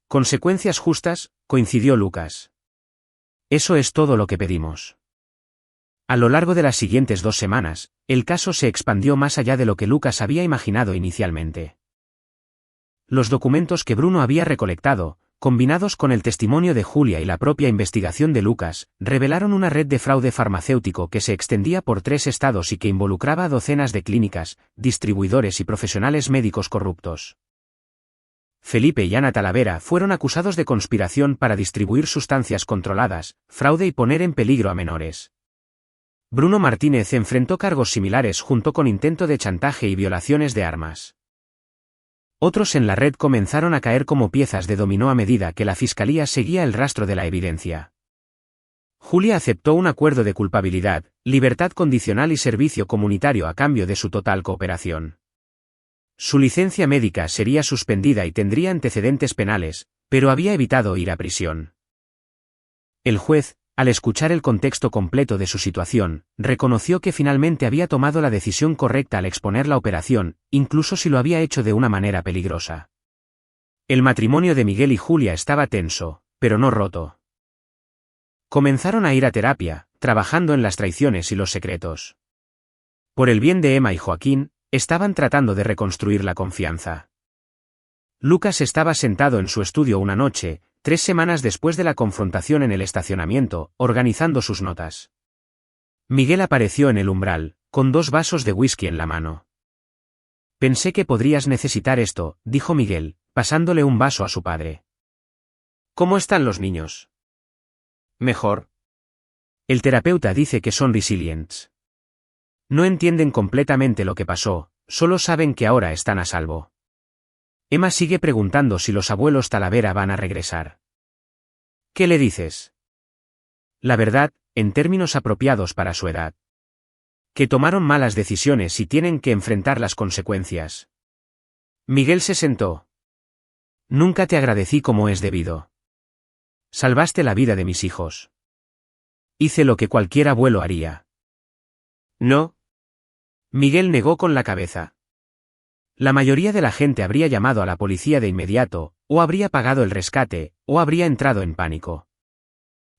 Consecuencias justas, coincidió Lucas. Eso es todo lo que pedimos. A lo largo de las siguientes 2 semanas, el caso se expandió más allá de lo que Lucas había imaginado inicialmente. Los documentos que Bruno había recolectado, combinados con el testimonio de Julia y la propia investigación de Lucas, revelaron una red de fraude farmacéutico que se extendía por 3 estados y que involucraba a docenas de clínicas, distribuidores y profesionales médicos corruptos. Felipe y Ana Talavera fueron acusados de conspiración para distribuir sustancias controladas, fraude y poner en peligro a menores. Bruno Martínez enfrentó cargos similares junto con intento de chantaje y violaciones de armas. Otros en la red comenzaron a caer como piezas de dominó a medida que la fiscalía seguía el rastro de la evidencia. Julia aceptó un acuerdo de culpabilidad, libertad condicional y servicio comunitario a cambio de su total cooperación. Su licencia médica sería suspendida y tendría antecedentes penales, pero había evitado ir a prisión. El juez, al escuchar el contexto completo de su situación, reconoció que finalmente había tomado la decisión correcta al exponer la operación, incluso si lo había hecho de una manera peligrosa. El matrimonio de Miguel y Julia estaba tenso, pero no roto. Comenzaron a ir a terapia, trabajando en las traiciones y los secretos. Por el bien de Emma y Joaquín, estaban tratando de reconstruir la confianza. Lucas estaba sentado en su estudio una noche, 3 semanas después de la confrontación en el estacionamiento, organizando sus notas. Miguel apareció en el umbral, con 2 vasos de whisky en la mano. Pensé que podrías necesitar esto, dijo Miguel, pasándole un vaso a su padre. ¿Cómo están los niños? Mejor. El terapeuta dice que son resilients. No entienden completamente lo que pasó, solo saben que ahora están a salvo. Emma sigue preguntando si los abuelos Talavera van a regresar. ¿Qué le dices? La verdad, en términos apropiados para su edad. Que tomaron malas decisiones y tienen que enfrentar las consecuencias. Miguel se sentó. Nunca te agradecí como es debido. Salvaste la vida de mis hijos. Hice lo que cualquier abuelo haría. No. Miguel negó con la cabeza. La mayoría de la gente habría llamado a la policía de inmediato, o habría pagado el rescate, o habría entrado en pánico.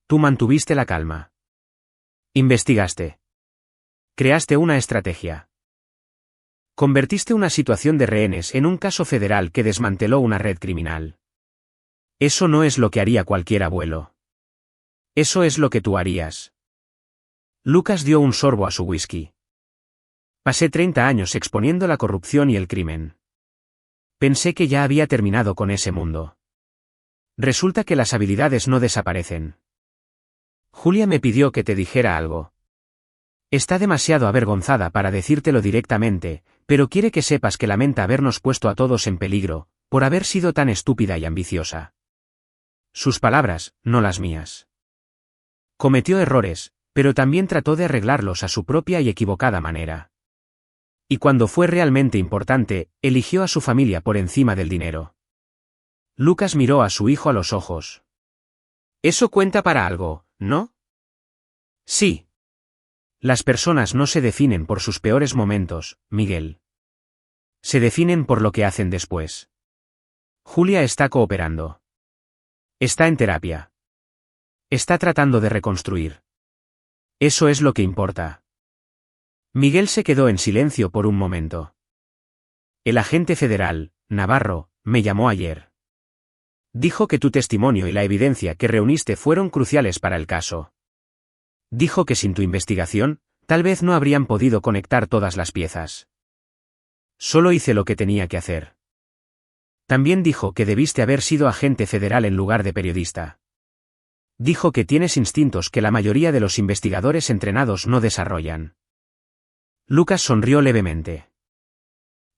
Tú mantuviste la calma. Investigaste. Creaste una estrategia. Convertiste una situación de rehenes en un caso federal que desmanteló una red criminal. Eso no es lo que haría cualquier abuelo. Eso es lo que tú harías. Lucas dio un sorbo a su whisky. Pasé 30 años exponiendo la corrupción y el crimen. Pensé que ya había terminado con ese mundo. Resulta que las habilidades no desaparecen. Julia me pidió que te dijera algo. Está demasiado avergonzada para decírtelo directamente, pero quiere que sepas que lamenta habernos puesto a todos en peligro, por haber sido tan estúpida y ambiciosa. Sus palabras, no las mías. Cometió errores, pero también trató de arreglarlos a su propia y equivocada manera. Y cuando fue realmente importante, eligió a su familia por encima del dinero. Lucas miró a su hijo a los ojos. Eso cuenta para algo, ¿no? Sí. Las personas no se definen por sus peores momentos, Miguel. Se definen por lo que hacen después. Julia está cooperando. Está en terapia. Está tratando de reconstruir. Eso es lo que importa. Miguel se quedó en silencio por un momento. El agente federal, Navarro, me llamó ayer. Dijo que tu testimonio y la evidencia que reuniste fueron cruciales para el caso. Dijo que sin tu investigación, tal vez no habrían podido conectar todas las piezas. Solo hice lo que tenía que hacer. También dijo que debiste haber sido agente federal en lugar de periodista. Dijo que tienes instintos que la mayoría de los investigadores entrenados no desarrollan. Lucas sonrió levemente.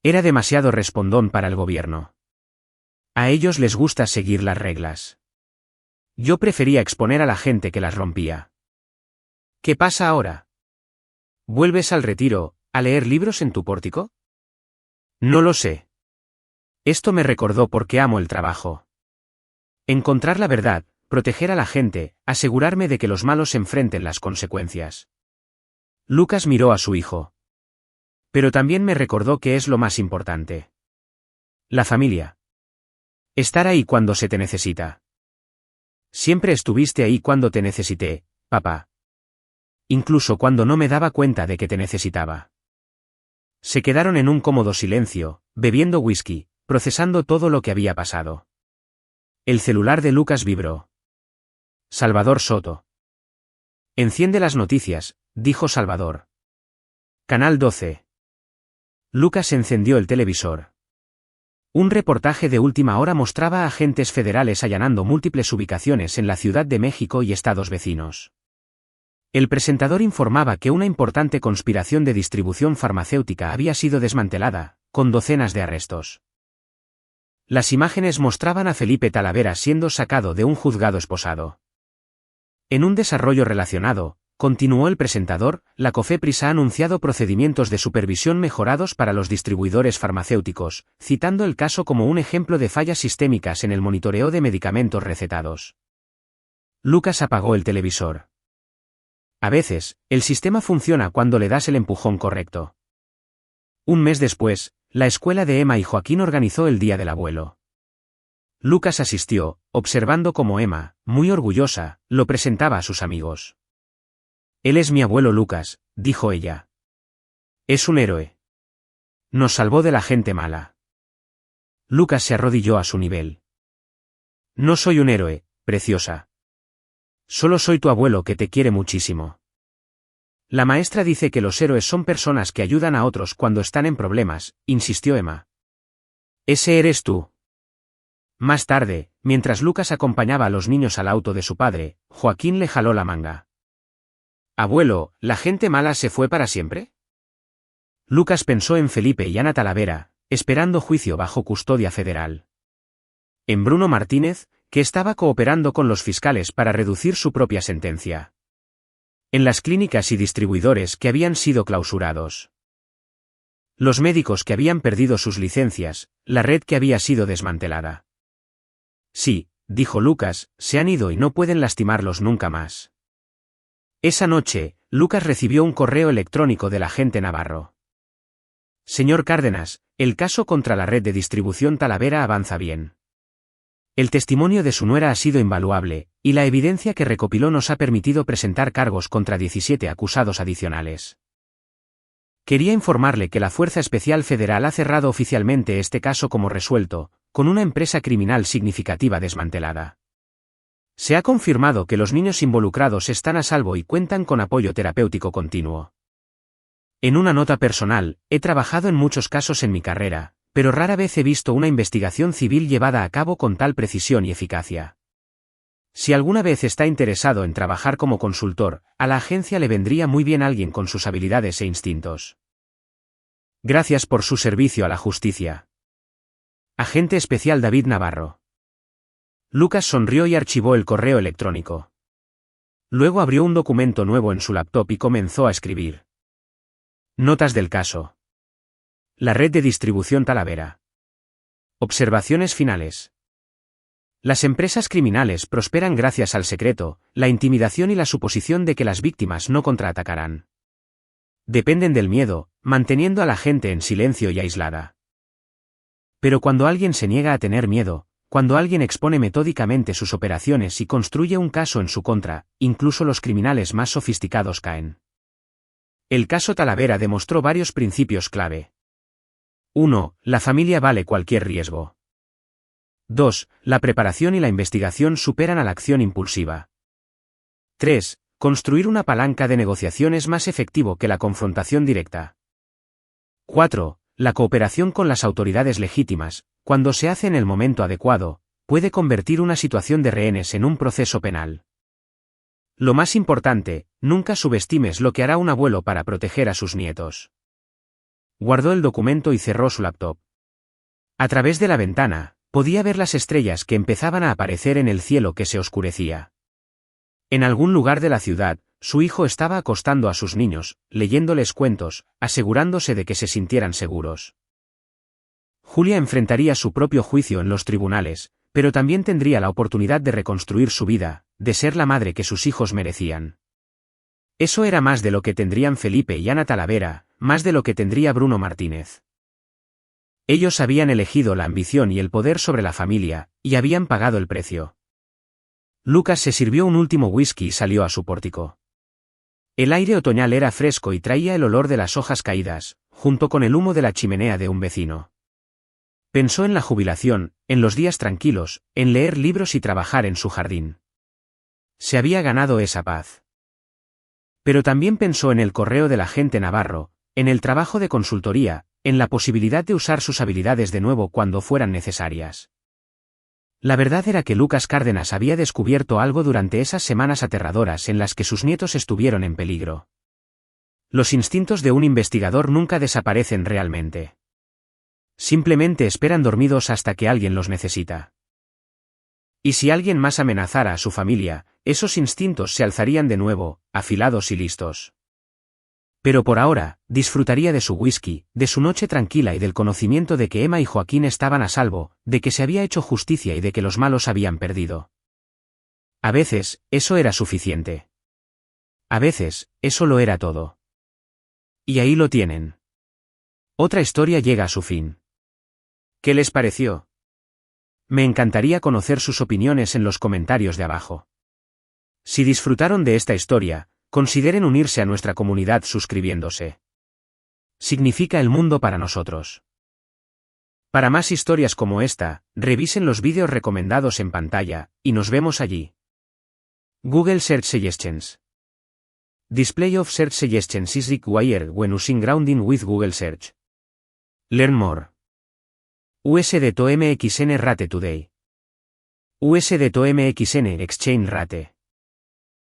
Era demasiado respondón para el gobierno. A ellos les gusta seguir las reglas. Yo prefería exponer a la gente que las rompía. ¿Qué pasa ahora? ¿Vuelves al retiro, a leer libros en tu pórtico? No lo sé. Esto me recordó por qué amo el trabajo. Encontrar la verdad, proteger a la gente, asegurarme de que los malos enfrenten las consecuencias. Lucas miró a su hijo. Pero también me recordó que es lo más importante. La familia. Estar ahí cuando se te necesita. Siempre estuviste ahí cuando te necesité, papá. Incluso cuando no me daba cuenta de que te necesitaba. Se quedaron en un cómodo silencio, bebiendo whisky, procesando todo lo que había pasado. El celular de Lucas vibró. Salvador Soto. Enciende las noticias, dijo Salvador. Canal 12. Lucas encendió el televisor. Un reportaje de última hora mostraba a agentes federales allanando múltiples ubicaciones en la Ciudad de México y estados vecinos. El presentador informaba que una importante conspiración de distribución farmacéutica había sido desmantelada, con docenas de arrestos. Las imágenes mostraban a Felipe Talavera siendo sacado de un juzgado esposado. En un desarrollo relacionado, continuó el presentador, la COFEPRIS ha anunciado procedimientos de supervisión mejorados para los distribuidores farmacéuticos, citando el caso como un ejemplo de fallas sistémicas en el monitoreo de medicamentos recetados. Lucas apagó el televisor. A veces, el sistema funciona cuando le das el empujón correcto. Un mes después, la escuela de Emma y Joaquín organizó el Día del Abuelo. Lucas asistió, observando cómo Emma, muy orgullosa, lo presentaba a sus amigos. Él es mi abuelo Lucas, dijo ella. Es un héroe. Nos salvó de la gente mala. Lucas se arrodilló a su nivel. No soy un héroe, preciosa. Solo soy tu abuelo que te quiere muchísimo. La maestra dice que los héroes son personas que ayudan a otros cuando están en problemas, insistió Emma. Ese eres tú. Más tarde, mientras Lucas acompañaba a los niños al auto de su padre, Joaquín le jaló la manga. Abuelo, ¿la gente mala se fue para siempre? Lucas pensó en Felipe y Ana Talavera, esperando juicio bajo custodia federal. En Bruno Martínez, que estaba cooperando con los fiscales para reducir su propia sentencia. En las clínicas y distribuidores que habían sido clausurados. Los médicos que habían perdido sus licencias, la red que había sido desmantelada. Sí, dijo Lucas, se han ido y no pueden lastimarlos nunca más. Esa noche, Lucas recibió un correo electrónico del agente Navarro. Señor Cárdenas, el caso contra la red de distribución Talavera avanza bien. El testimonio de su nuera ha sido invaluable, y la evidencia que recopiló nos ha permitido presentar cargos contra 17 acusados adicionales. Quería informarle que la Fuerza Especial Federal ha cerrado oficialmente este caso como resuelto, con una empresa criminal significativa desmantelada. Se ha confirmado que los niños involucrados están a salvo y cuentan con apoyo terapéutico continuo. En una nota personal, he trabajado en muchos casos en mi carrera, pero rara vez he visto una investigación civil llevada a cabo con tal precisión y eficacia. Si alguna vez está interesado en trabajar como consultor, a la agencia le vendría muy bien alguien con sus habilidades e instintos. Gracias por su servicio a la justicia. Agente especial David Navarro. Lucas sonrió y archivó el correo electrónico. Luego abrió un documento nuevo en su laptop y comenzó a escribir. Notas del caso. La red de distribución Talavera. Observaciones finales. Las empresas criminales prosperan gracias al secreto, la intimidación y la suposición de que las víctimas no contraatacarán. Dependen del miedo, manteniendo a la gente en silencio y aislada. Pero cuando alguien se niega a tener miedo, cuando alguien expone metódicamente sus operaciones y construye un caso en su contra, incluso los criminales más sofisticados caen. El caso Talavera demostró varios principios clave. 1. La familia vale cualquier riesgo. 2. La preparación y la investigación superan a la acción impulsiva. 3. Construir una palanca de negociación es más efectivo que la confrontación directa. 4. La cooperación con las autoridades legítimas, cuando se hace en el momento adecuado, puede convertir una situación de rehenes en un proceso penal. Lo más importante, nunca subestimes lo que hará un abuelo para proteger a sus nietos. Guardó el documento y cerró su laptop. A través de la ventana, podía ver las estrellas que empezaban a aparecer en el cielo que se oscurecía. En algún lugar de la ciudad, su hijo estaba acostando a sus niños, leyéndoles cuentos, asegurándose de que se sintieran seguros. Julia enfrentaría su propio juicio en los tribunales, pero también tendría la oportunidad de reconstruir su vida, de ser la madre que sus hijos merecían. Eso era más de lo que tendrían Felipe y Ana Talavera, más de lo que tendría Bruno Martínez. Ellos habían elegido la ambición y el poder sobre la familia, y habían pagado el precio. Lucas se sirvió un último whisky y salió a su pórtico. El aire otoñal era fresco y traía el olor de las hojas caídas, junto con el humo de la chimenea de un vecino. Pensó en la jubilación, en los días tranquilos, en leer libros y trabajar en su jardín. Se había ganado esa paz. Pero también pensó en el correo del agente Navarro, en el trabajo de consultoría, en la posibilidad de usar sus habilidades de nuevo cuando fueran necesarias. La verdad era que Lucas Cárdenas había descubierto algo durante esas semanas aterradoras en las que sus nietos estuvieron en peligro. Los instintos de un investigador nunca desaparecen realmente. Simplemente esperan dormidos hasta que alguien los necesita. Y si alguien más amenazara a su familia, esos instintos se alzarían de nuevo, afilados y listos. Pero por ahora, disfrutaría de su whisky, de su noche tranquila y del conocimiento de que Emma y Joaquín estaban a salvo, de que se había hecho justicia y de que los malos habían perdido. A veces, eso era suficiente. A veces, eso lo era todo. Y ahí lo tienen. Otra historia llega a su fin. ¿Qué les pareció? Me encantaría conocer sus opiniones en los comentarios de abajo. Si disfrutaron de esta historia, consideren unirse a nuestra comunidad suscribiéndose. Significa el mundo para nosotros. Para más historias como esta, revisen los vídeos recomendados en pantalla, y nos vemos allí. Google Search Suggestions. Display of Search Suggestions is required when using grounding with Google Search. Learn more. USD to MXN Rate Today. USD to MXN Exchange Rate.